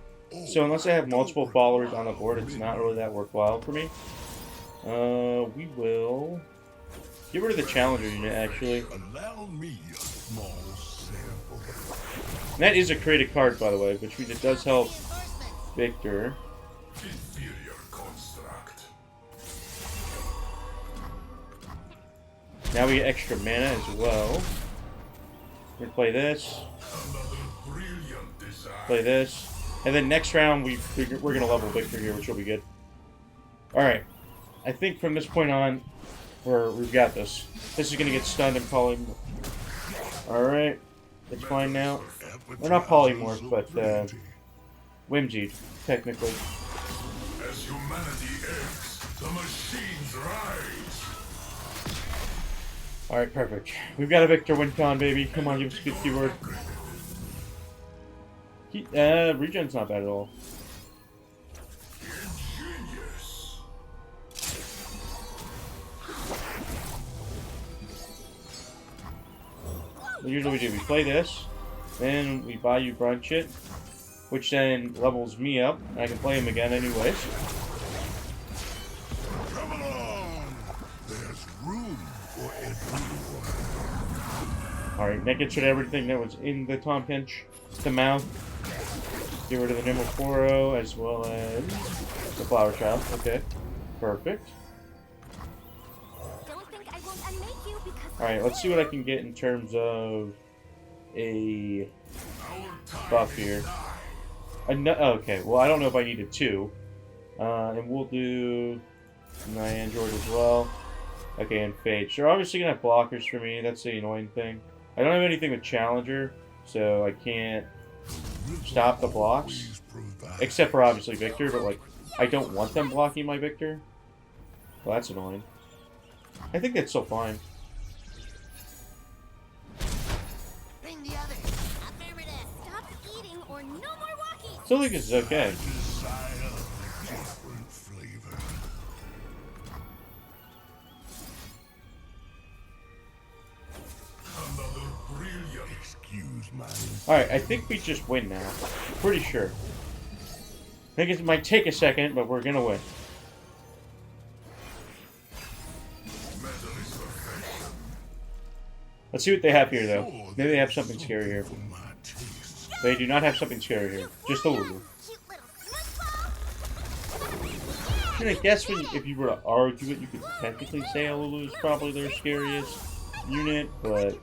So unless I have multiple followers on the board, it's not really that worthwhile for me. We will get rid of the challenger unit, actually. Allow me a small sample. That is a created card, by the way, which means it does help Victor. Inferior construct. Now we get extra mana as well. We're gonna play this, Another brilliant design. play this, and then next round we're gonna level Victor here, which will be good. All right, I think from this point on, we've got this. This is gonna get stunned and polymorph. All right, it's fine now. We're not polymorph, but whimsied, technically. As humanity aches, the machines rise. All right, perfect. We've got a Victor win con, baby. Come on, give us a good keyword. Regen's not bad at all. What usually we do, we play this, then we buy you brunch it, which then levels me up, and I can play him again anyways. Come along. There's room for everyone. Alright, that gets rid of everything that was in the Tahm Kench. The mouth. Get rid of the nimble Poro as well as the flower child. Okay. Perfect. Don't think I won't unmake you because Alright, let's see what I can get in terms of a buff here. Okay, well I don't know if I needed two. And we'll do Nilah George as well. Okay, and Fate. They're obviously gonna have blockers for me, that's the annoying thing. I don't have anything with Challenger, so I can't stop the blocks. Except for obviously Victor, but like, I don't want them blocking my Victor. Well, that's annoying. I think that's still fine. Bring the others. Affirmative. stop eating or no more walking. Still think this is okay. Desire different flavor. Another brilliant. Excuse my. Alright, I think we just win now. Pretty sure. I think it might take a second, but we're gonna win. Let's see what they have here, though. Maybe they have something scary here. They do not have something scary here. Just a little. Cute little smush I guess if you were to argue it, you could technically say Lulu is probably their scariest unit, but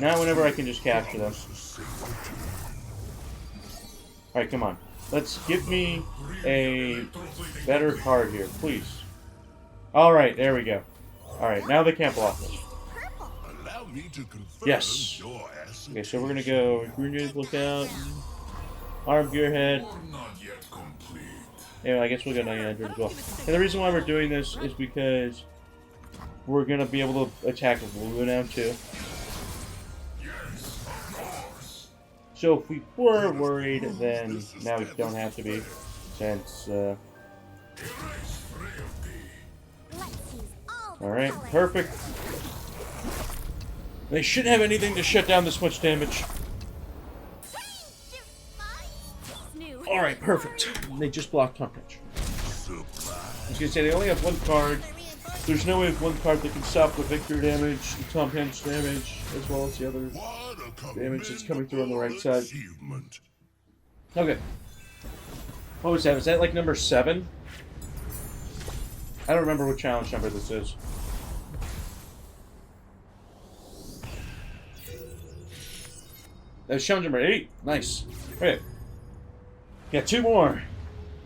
not whenever I can just capture them. Alright, come on. Let's give me a better card here, please. Alright, there we go. Alright, now they can't block us. Allow me to confirm Yes. your acid. Okay, so we're gonna go Green Jade Lookout, Arm Gearhead. Not yet complete. Yeah, I guess we'll go 900 as well. And the reason why we're doing this is because we're gonna be able to attack with Lulu now too. Yes, of course. So if we were worried, then now we don't have to be, since Erase frailty. Let's use all the alright, colors. perfect. They shouldn't have anything to shut down this much damage. New. Alright, perfect. They just blocked Tahm Kench. I was gonna say they only have one card. There's no way with one card that can stop the Victor damage, the Tahm Kench damage, as well as the other What a damage that's coming through on the right side. achievement. Okay. What was that? Was that like number 7? I don't remember what challenge number this is. That was challenge number 8. Nice. Okay. Got 2 more.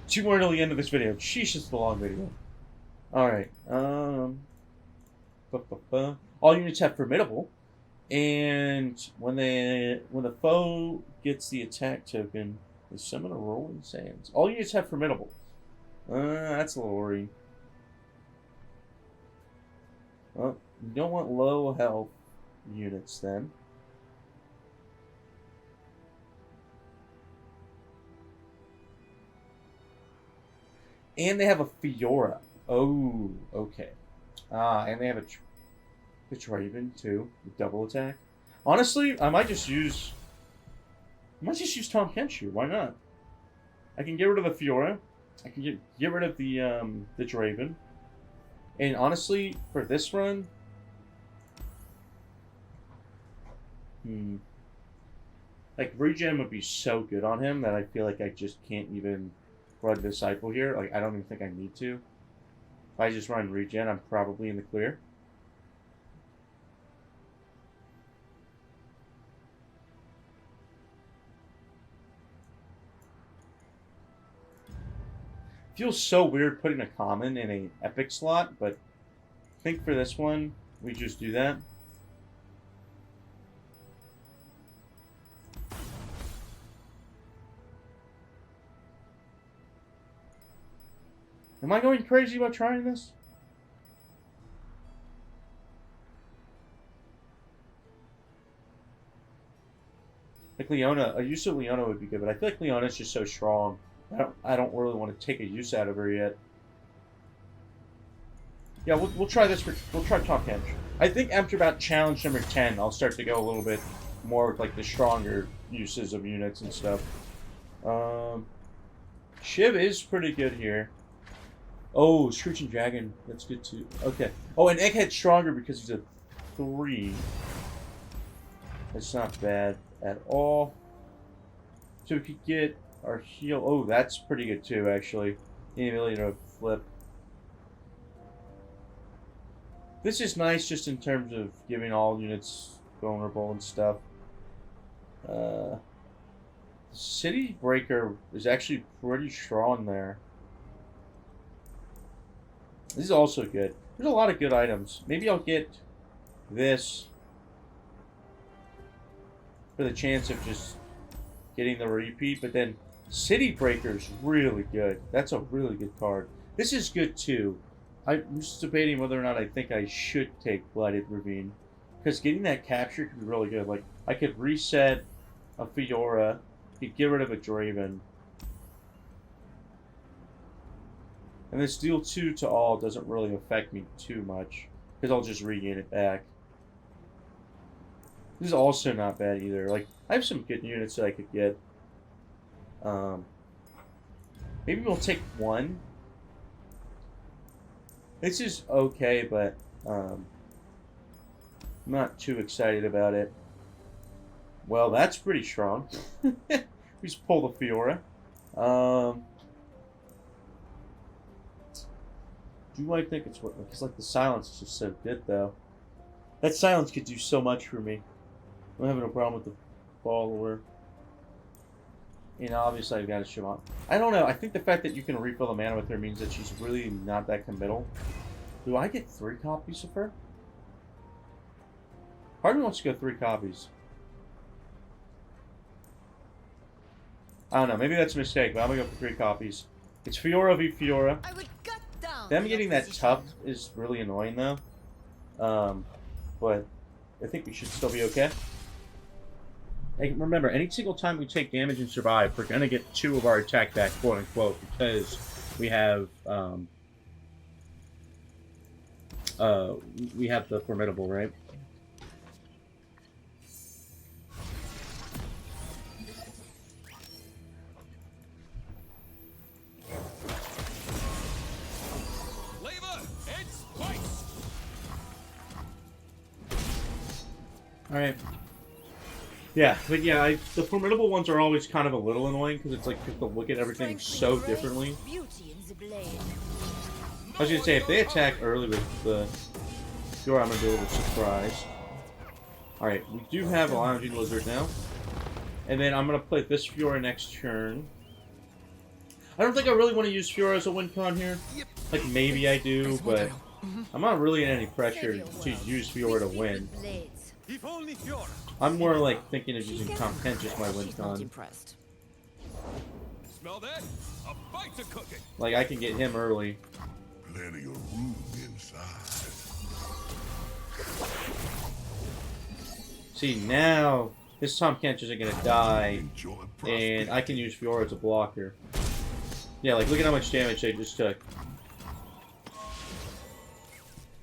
2 more until the end of this video. Sheesh, it's a long video. Alright. All units have formidable. And when the foe gets the attack token, they summon a rolling sands. All units have formidable. That's a little worrying. Well, you don't want low health units then. And they have a Fiora. Oh, okay. And they have a Draven too, with double attack. Honestly, I might just use Tahm Kench here. Why not? I can get rid of the Fiora. I can get rid of the Draven. And honestly, for this run, like regen would be so good on him that I feel like I just can't even run Disciple here. Like I don't even think I need to. If I just run regen, I'm probably in the clear. Feels so weird putting a common in an epic slot, but I think for this one, we just do that. Am I going crazy about trying this? Like Leona, a use of Leona would be good, but I feel like Leona's just so strong. I don't really want to take a use out of her yet. Yeah, we'll try this for, we'll try Tahm Kench. I think after about challenge number 10, I'll start to go a little bit more with like the stronger uses of units and stuff. Shiv is pretty good here. Oh, Screeching Dragon, that's good too. Okay. Oh, and Egghead's stronger because he's a 3. That's not bad at all. So we could get our heal. Oh, that's pretty good too, actually. The ability to flip. This is nice just in terms of giving all units vulnerable and stuff. City Breaker is actually pretty strong there. This is also good. There's a lot of good items. Maybe I'll get this for the chance of just getting the repeat, but then City Breaker is really good. That's a really good card. This is good too. I'm just debating whether or not I think I should take Blighted Ravine, because getting that capture could be really good. Like, I could reset a Fiora, could get rid of a Draven, and this deal 2 to all doesn't really affect me too much, because I'll just regain it back. This is also not bad either. Like, I have some good units that I could get. Maybe we'll take 1. This is okay, but I'm not too excited about it. Well, that's pretty strong. We just pull the Fiora. Do I think it's what? Because like the silence is just so good, though. That silence could do so much for me. I'm having a problem with the follower. And obviously I've got a Shimon. I don't know. I think the fact that you can refill the mana with her means that she's really not that committal. Do I get 3 copies of her? Part of me wants to go 3 copies. I don't know. Maybe that's a mistake, but I'm going to go for 3 copies. It's Fiora v Fiora. I would gut down Them the getting that opposition. tough is really annoying, though. But I think we should still be okay. And remember, any single time we take damage and survive, we're going to get 2 of our attack back, quote unquote, because we have the Formidable, right? Flavor and spice. Alright. Yeah, but yeah, the Formidable ones are always kind of a little annoying, because it's like you have to look at everything so differently. Beauty in the blade. I was going to say, if they attack early with the Fiora, I'm going to be a little surprised. Alright, we do have a Lounging Lizard now. And then I'm going to play this Fiora next turn. I don't think I really want to use Fiora as a win con here. Like, maybe I do, but I'm not really in any pressure to use Fiora to win. Blades. If only Fiora. I'm more like thinking of using Tahm Kench as my win She's not con. impressed. Smell that? A bite's a cooking. Like, I can get him early. Plenty of room inside. See, now this Tahm Kench isn't going to die, Enjoy and I can use Fiora as a blocker. Yeah, like, look at how much damage they just took.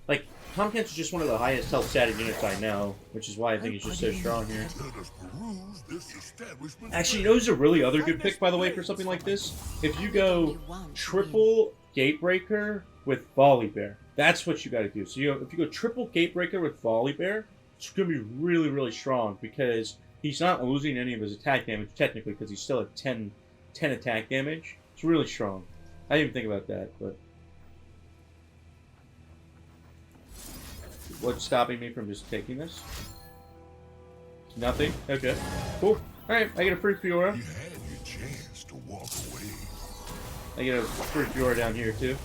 Like, Tahm Kench is just one of the highest health static units I know, which is why I think he's just so strong here. Let us peruse this establishment. Actually, you know who's a really other good pick, by the way, for something like this? If you go triple Gatebreaker with Volley Bear. That's what you got to do. So if you go triple Gatebreaker with Volley Bear, it's going to be really, really strong, because he's not losing any of his attack damage, technically, because he's still at 10 attack damage. It's really strong. I didn't even think about that, but... What's stopping me from just taking this? Nothing? Okay. Cool. Alright, I get a free Fiora. You had your chance to walk away. I get a free Fiora down here, too.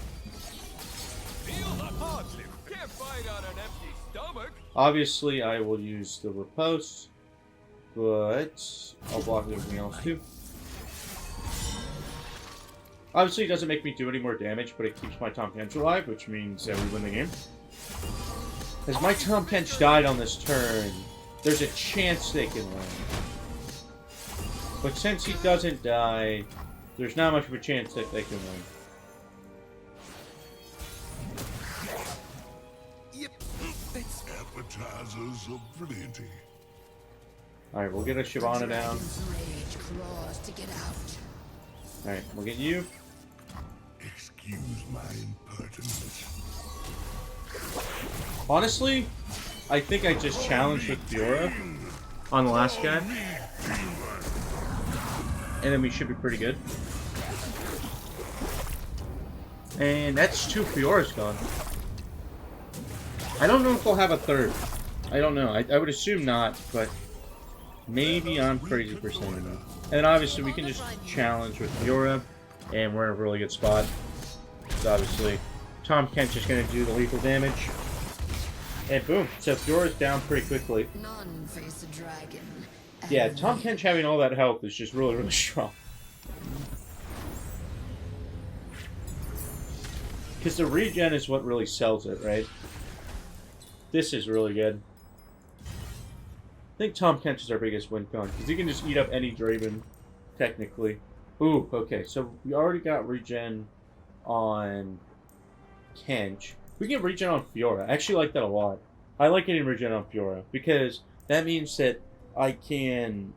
Feel the hardly. Can't fight on an empty stomach. Obviously, I will use the riposte, but I'll block everything else, too. Obviously, it doesn't make me do any more damage, but it keeps my Tahm Kench alive, which means that we win the game. As my Tahm Kench died on this turn, there's a chance they can win. But since he doesn't die, there's not much of a chance that they can win. Yep. Appetizers of plenty. Alright, we'll get a Shyvana down. Rage claws to get out. Alright, we'll get you. Excuse my impertinence. Honestly, I think I just challenged with Fiora on the last guy. And then we should be pretty good. And that's 2 Fioras gone. I don't know if we'll have a third. I don't know. I would assume not, but maybe I'm crazy for saying that. And then obviously we can just challenge with Fiora, and we're in a really good spot. So obviously, Tahm Kench is going to do the lethal damage. And boom, so Fiora's down pretty quickly. None face a dragon. Yeah, Tahm Kench having all that health is just really, really strong. Because the regen is what really sells it, right? This is really good. I think Tahm Kench is our biggest win con, because he can just eat up any Draven, technically. Ooh, okay, so we already got regen on Kench. We get regen on Fiora. I actually like that a lot. I like getting regen on Fiora, because that means that I can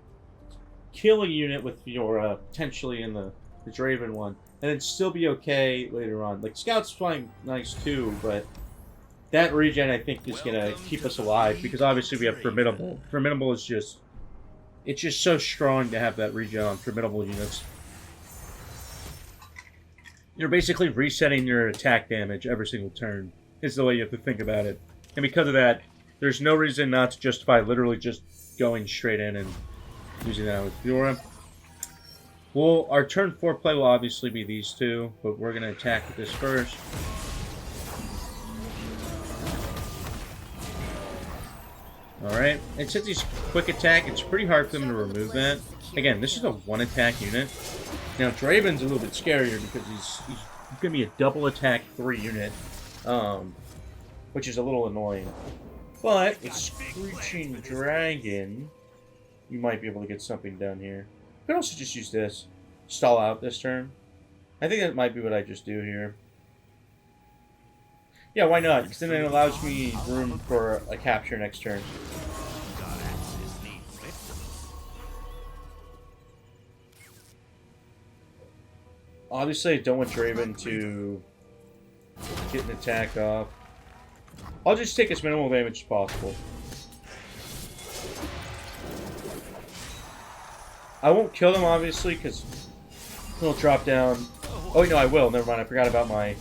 kill a unit with Fiora, potentially in the Draven one, and then still be okay later on. Like, Scout's flying nice too, but that regen, I think, is going to keep us alive, because obviously we have Formidable. Formidable is just... It's just so strong to have that regen on Formidable units. You're basically resetting your attack damage every single turn, is the way you have to think about it. And because of that, there's no reason not to justify literally just going straight in and using that with Fiora. Well, our turn 4 play will obviously be these two, but we're going to attack with this first. Alright, and since he's quick attack, it's pretty hard for them to remove that. Again, this is a 1-attack unit. Now, Draven's a little bit scarier because he's going to be a double attack 3 unit, which is a little annoying. But with Screeching Dragon, you might be able to get something done here. You could also just use this. Stall out this turn. I think that might be what I just do here. Yeah, why not? Because then it allows me room for a capture next turn. Obviously, I don't want Draven to get an attack off. I'll just take as minimal damage as possible. I won't kill them, obviously, because he'll drop down. Oh, no, I will. Never mind. I forgot about my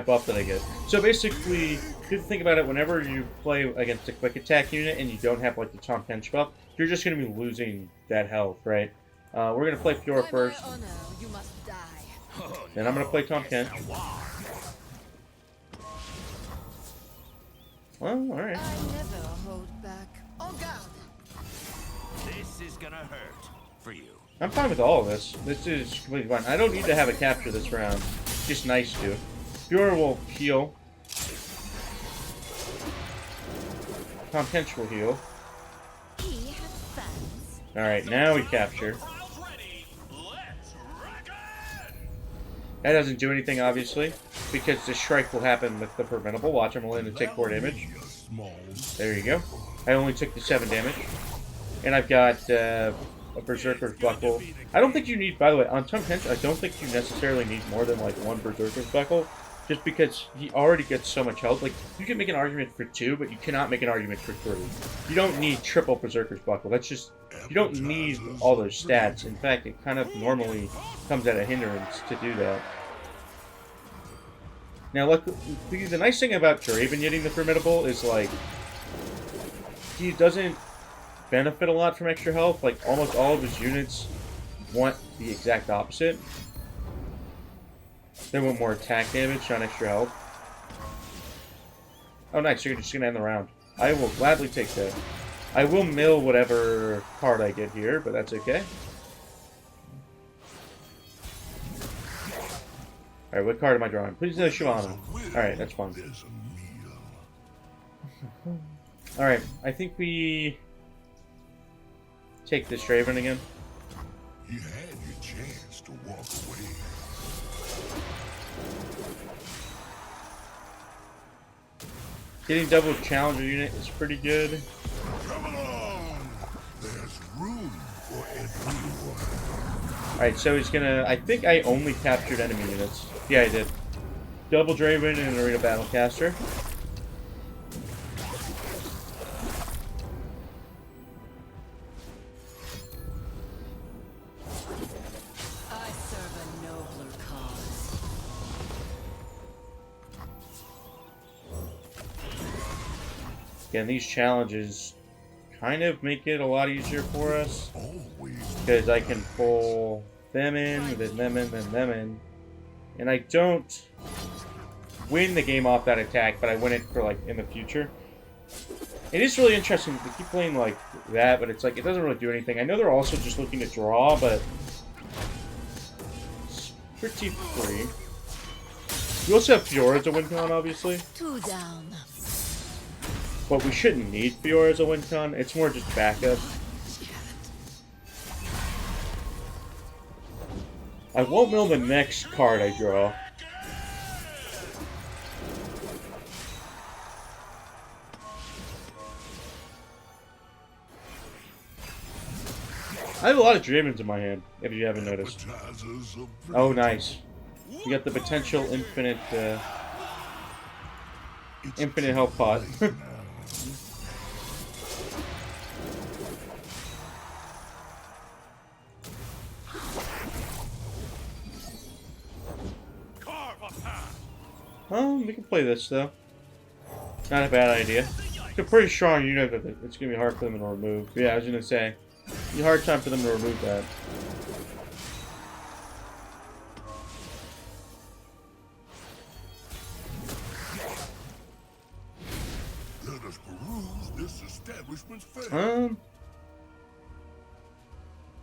buff that I get. So basically, you have to think about it. Whenever you play against a quick attack unit and you don't have like the Tahm Kench buff, you're just going to be losing that health, right? We're going to play Fiora first. Then I'm going to play Tahm Kench. Well, alright. I never hold back. Oh God! This is gonna hurt for you. I'm fine with all of this. This is completely fine. I don't need to have a capture this round. It's just nice to. Fiora will heal. Tahm Kench will heal. He has fans. Alright, now we capture. That doesn't do anything, obviously, because the Shrike will happen with the Preventable. Watch, I'm only going to take 4 damage. There you go. I only took the 7 damage. And I've got a Berserker's Buckle. I don't think you need, by the way, on Tahm Kench, I don't think you necessarily need more than, like, 1 Berserker's Buckle, just because he already gets so much health. Like, you can make an argument for 2, but you cannot make an argument for 3. You don't need triple Berserker's Buckle. That's just... You don't need all those stats. In fact, it kind of normally comes at a hindrance to do that. Now, look, the nice thing about Draven getting the Formidable is, like, he doesn't benefit a lot from extra health. Like, almost all of his units want the exact opposite. They want more attack damage, not extra health. Oh, nice. You're just going to end the round. I will gladly take that. I will mill whatever card I get here, but that's okay. Alright, what card am I drawing? Please no Shyvana. Alright, that's fine. Alright, I think we take this Draven again. You had your chance to walk away. Getting double challenger unit is pretty good. Come along! There's room for everyone. Alright, so he's gonna... I think I only captured enemy units. Yeah, I did. Double Draven and an Arena Battlecaster. I serve a nobler cause. Again, these challenges kind of make it a lot easier for us. Always. Because I can pull them in, then them in, then them in. And I don't win the game off that attack, but I win it for, like, in the future. It is really interesting to keep playing like that, but it's like, it doesn't really do anything. I know they're also just looking to draw, but it's pretty free. We also have Fiora as a win con, obviously. 2 down. But we shouldn't need Fiora as a win con. It's more just backup. I won't mill the next card I draw. I have a lot of Dravens in my hand, if you haven't noticed. Oh, nice. You got the potential infinite health pot. We can play this, though. Not a bad idea. It's a pretty strong unit, but it's going to be hard for them to remove. But yeah, I was going to say, it'd be a hard time for them to remove that. Let us peruse this establishment's fate.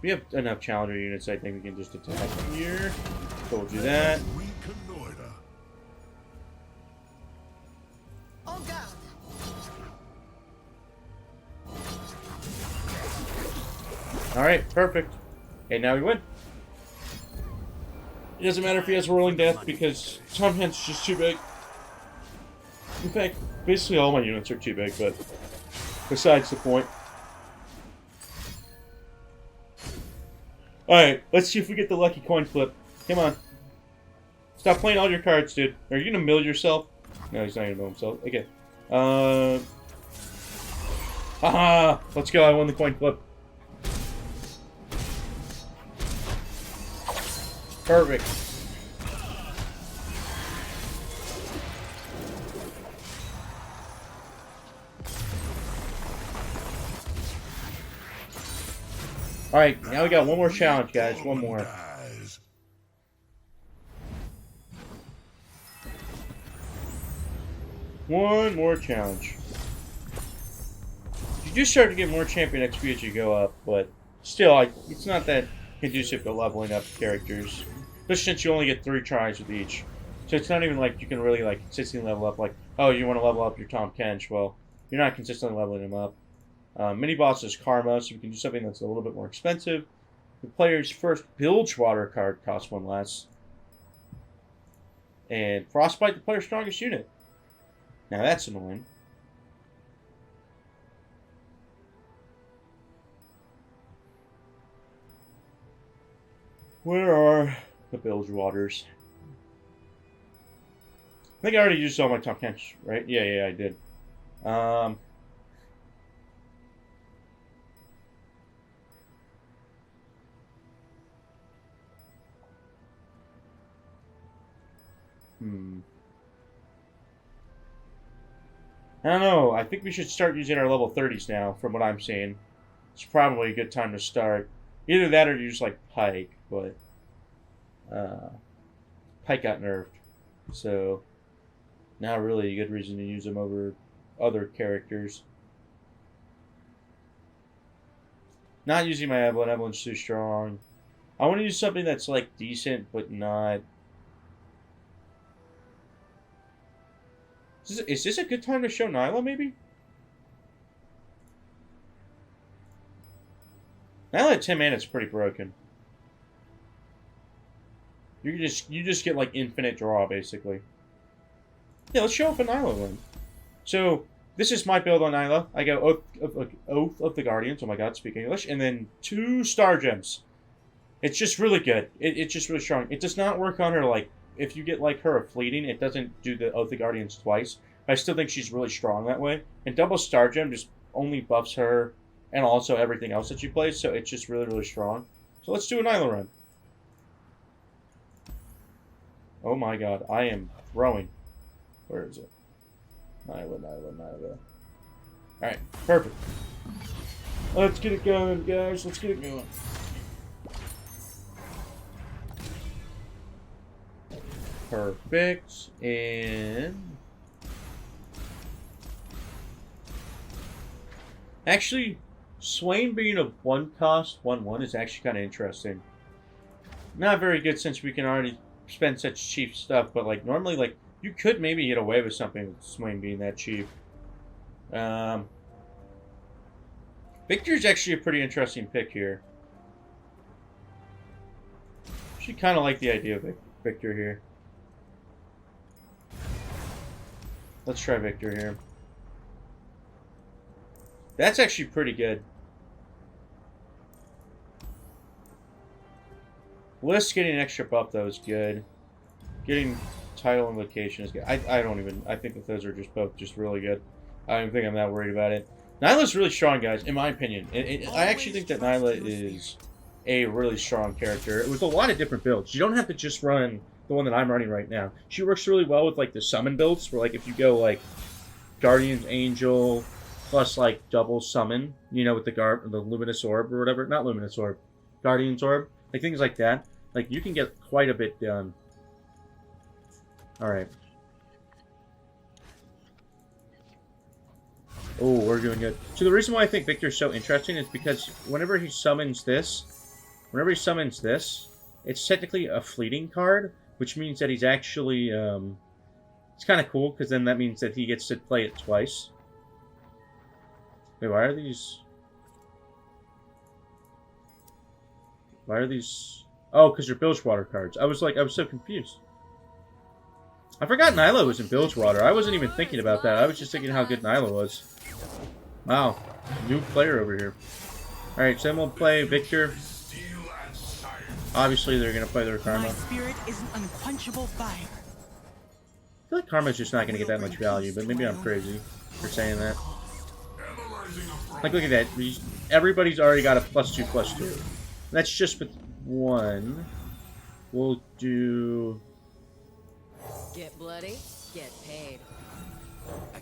We have enough challenger units, I think we can just attack here. Told you that. Reconnoiter. Oh God! Alright, perfect. Okay, now we win. It doesn't matter if he has rolling death because Tahm is just too big. In fact, basically all my units are too big, but besides the point. Alright, let's see if we get the lucky coin flip. Come on. Stop playing all your cards, dude. Are you gonna mill yourself? No, he's not gonna mill himself. Okay. Haha! Let's go, I won the coin flip. Perfect. Alright, now we got one more challenge, guys. One more. One more challenge. You do start to get more champion XP as you go up, but still, like, it's not that conducive to leveling up characters. Especially since you only get 3 tries with each. So it's not even like you can really like consistently level up. Like, oh, you want to level up your Tahm Kench. Well, you're not consistently leveling him up. Mini boss is Karma, so you can do something that's a little bit more expensive. The player's first Bilgewater card costs 1 less. And Frostbite, the player's strongest unit. Now that's annoying. Where are the Bilgewaters? I think I already used all my Tahm Kench, right? Yeah, I did. I don't know. I think we should start using our level 30s now, from what I'm seeing. It's probably a good time to start. Either that or use, like, Pike, but Pike got nerfed. So, not really a good reason to use him over other characters. Not using my Evelyn. Evelyn's too strong. I want to use something that's, like, decent, but not... Is this a good time to show Nilah, maybe? Nilah at 10 mana is pretty broken. You just get like infinite draw basically. Yeah, let's show off a Nilah one. So this is my build on Nilah. I go Oath of the Guardians. Oh my god, speak English, and then 2 Star Gems. It's just really good. It's just really strong. It does not work on her like if you get like her a fleeting. It doesn't do the Oath of the Guardians twice. I still think she's really strong that way. And double Star Gem just only buffs her and also everything else that she plays. So it's just really strong. So let's do a Nilah run. Oh my god, I am throwing. Where is it? Nilah. Alright, perfect. Let's get it going, guys. Let's get it going. Perfect. And... actually, Swain being a 1-cost 1/1 is actually kind of interesting. Not very good since we can already spend such cheap stuff, but like normally, like you could maybe get away with something with Swain being that cheap. Victor's actually a pretty interesting pick here. Actually, kind of like the idea of Victor here. Let's try Victor here. That's actually pretty good. Bliss getting an extra buff though is good. Getting title and location is good. I think that those are just both just really good. I don't think I'm that worried about it. Nilah's really strong, guys, in my opinion. I actually think that Nilah is a really strong character with a lot of different builds. You don't have to just run the one that I'm running right now. She works really well with like the summon builds, where like if you go like Guardian's Angel plus like double summon, you know, with the Luminous Orb or whatever. Not Luminous Orb. Guardian's Orb. Like things like that. Like you can get quite a bit done. Alright. Oh, we're doing good. So the reason why I think Victor's so interesting is because whenever he summons this, it's technically a fleeting card, which means that he's actually, it's kind of cool, because then that means that he gets to play it twice. Wait, why are these... Oh, because they're Bilgewater cards. I was so confused. I forgot Nilah was in Bilgewater. I wasn't even thinking about that. I was just thinking how good Nilah was. Wow. New player over here. Alright, so then we'll play Victor. Obviously, they're going to play their Karma. My spirit is an unquenchable fire. I feel like Karma's just not going to get that much value, but maybe I'm crazy for saying that. Like, look at that. Everybody's already got a +2/+2. That's just with one. We'll do... Get bloody, get paid.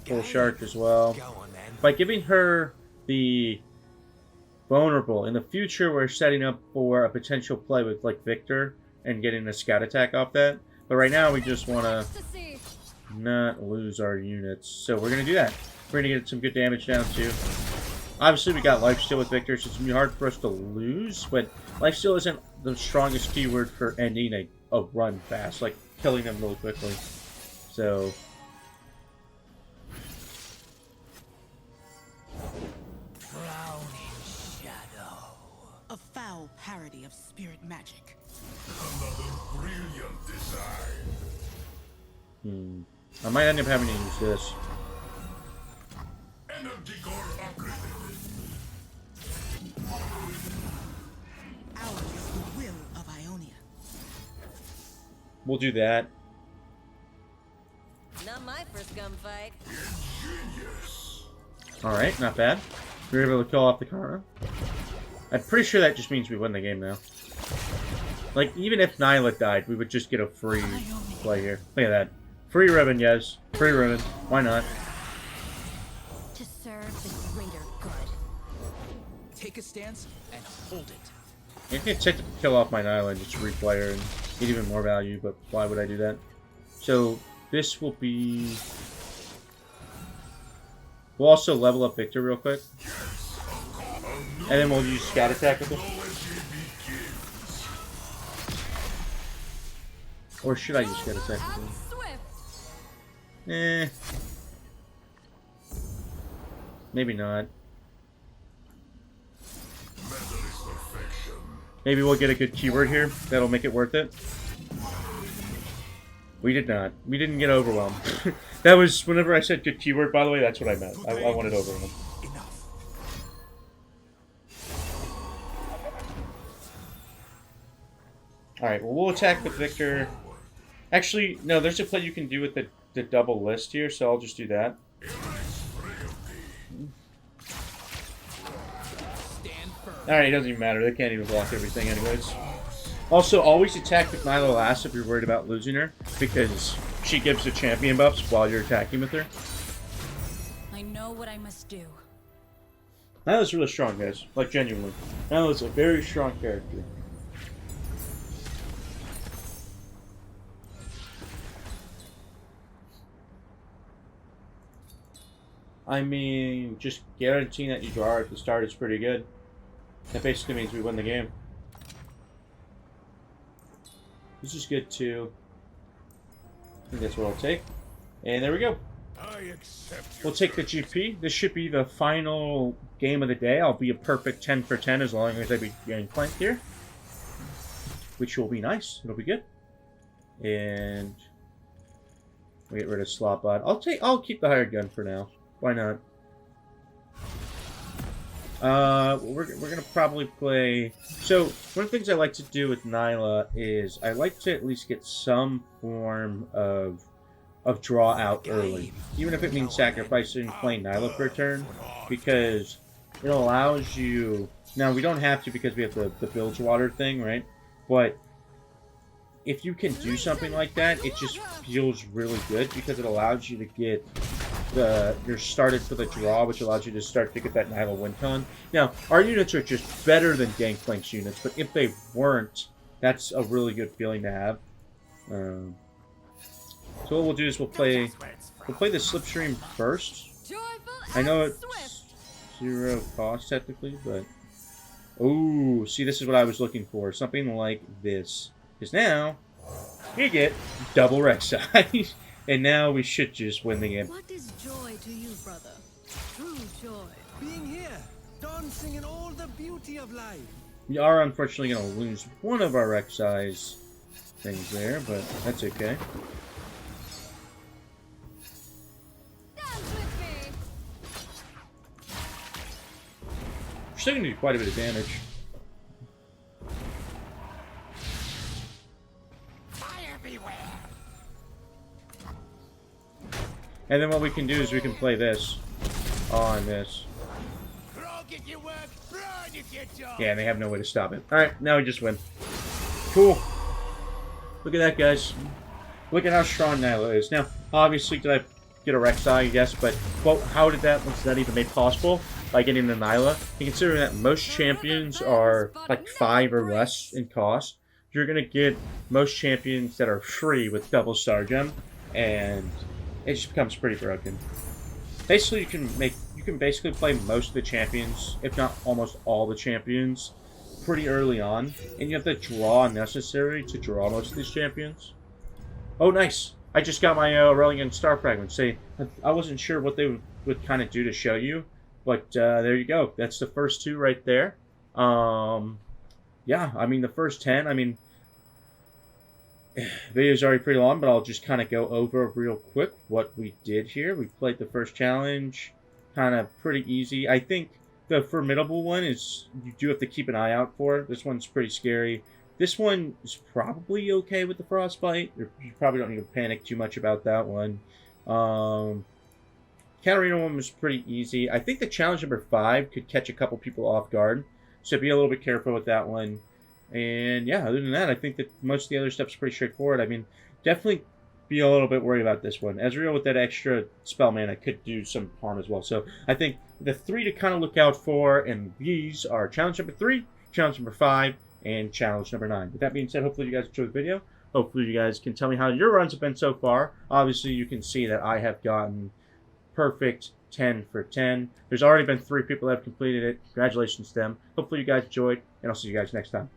Full Shark as well. By giving her the vulnerable, in the future we're setting up for a potential play with like Victor and getting a scout attack off that. But right now we just want to not lose our units. So we're going to do that. We're going to get some good damage down too. Obviously we got lifesteal with Victor, so it's going to be hard for us to lose, but lifesteal isn't the strongest keyword for ending a run fast, like killing them really quickly. So... A foul parody of spirit magic. Another brilliant design. I might end up having to use this. Energy core upgraded. Ours is the will of Ionia. We'll do that. Not my first gunfight. Alright, not bad. We were able to kill off the Karma. I'm pretty sure that just means we win the game now. Like, even if Nilah died, we would just get a free play here. Look at that. Free ribbon, yes. Free ribbon. Why not? To serve the greater good. Take a stance and hold it. You can take the kill off my Nilah and just replay her and get even more value, but why would I do that? So, this will be... We'll also level up Victor real quick. And then we'll use Scout Attack with him. Or should I use Scout Attack with him? Eh. Maybe not. Maybe we'll get a good keyword here. That'll make it worth it. We did not. We didn't get overwhelmed. That was whenever I said good keyword, by the way, that's what I meant. I wanted overwhelmed. Enough. Alright, well, we'll attack the Victor. Actually, no, there's a play you can do with the double list here, so I'll just do that. Alright, it doesn't even matter. They can't even block everything anyways. Also, always attack with Nilah last if you're worried about losing her, because she gives the champion buffs while you're attacking with her. I know what I must do. Nilah's really strong, guys. Like, genuinely. Nilah's a very strong character. I mean, just guaranteeing that you draw at the start is pretty good. That basically means we win the game. This is good too. I think that's what I'll take. And there we go. We'll take the GP. This should be the final game of the day. I'll be a perfect 10 for 10 as long as I be getting flanked here. Which will be nice. It'll be good. And we get rid of Slotbot. I'll keep the hired gun for now. Why not? We're gonna probably play. So one of the things I like to do with Nilah is I like to at least get some form of draw out early, even if it means sacrificing playing Nilah for a turn, because it allows you. Now we don't have to because we have the bilge water thing, right? But if you can do something like that, it just feels really good because it allows you to get you're started for the draw, which allows you to start to get that Nilah win con. Now, our units are just better than Gangplank's units, but if they weren't, that's a really good feeling to have. So what we'll do is we'll play the Slipstream first. I know it's 0 cost technically, but oh, see, this is what I was looking for, something like this. Because now you get double Rek'Sai. And now we should just win the game. What is joy to you, brother? True joy. Being here, dancing in all the beauty of life. We are unfortunately going to lose one of our Rek'Sai's things there, but that's okay. Dance with me. We're still going to do quite a bit of damage. And then what we can do is we can play this on this. Yeah, and they have no way to stop it. Alright, now we just win. Cool. Look at that, guys. Look at how strong Nilah is. Now, obviously, did I get a Rek'Sai? Yes, but well, how was that even made possible? By getting the Nilah? And considering that most champions are like 5 or less in cost, you're going to get most champions that are free with double Star Gem, and it just becomes pretty broken. Basically, you can basically play most of the champions, if not almost all the champions, pretty early on, and you have the draw necessary to draw most of these champions. Oh, nice! I just got my Aurelion Star Fragments. I wasn't sure what they would kind of do to show you, but there you go. That's the first 2 right there. Yeah, I mean the first 10. I mean, video's already pretty long, but I'll just kind of go over real quick what we did here. We played the first challenge, kind of pretty easy. I think the formidable one is you do have to keep an eye out for. This one's pretty scary. This one is probably okay with the frostbite. You probably don't need to panic too much about that one. Katarina one was pretty easy. I think the challenge number 5 could catch a couple people off guard, so be a little bit careful with that one. And yeah, other than that, I think that most of the other stuff's pretty straightforward. I mean, definitely be a little bit worried about this one. Ezreal with that extra spell mana could do some harm as well. So I think the 3 to kind of look out for, and these are challenge number 3, challenge number 5, and challenge number 9. With that being said, hopefully you guys enjoyed the video. Hopefully you guys can tell me how your runs have been so far. Obviously, you can see that I have gotten perfect 10 for 10. There's already been 3 people that have completed it. Congratulations to them. Hopefully you guys enjoyed, and I'll see you guys next time.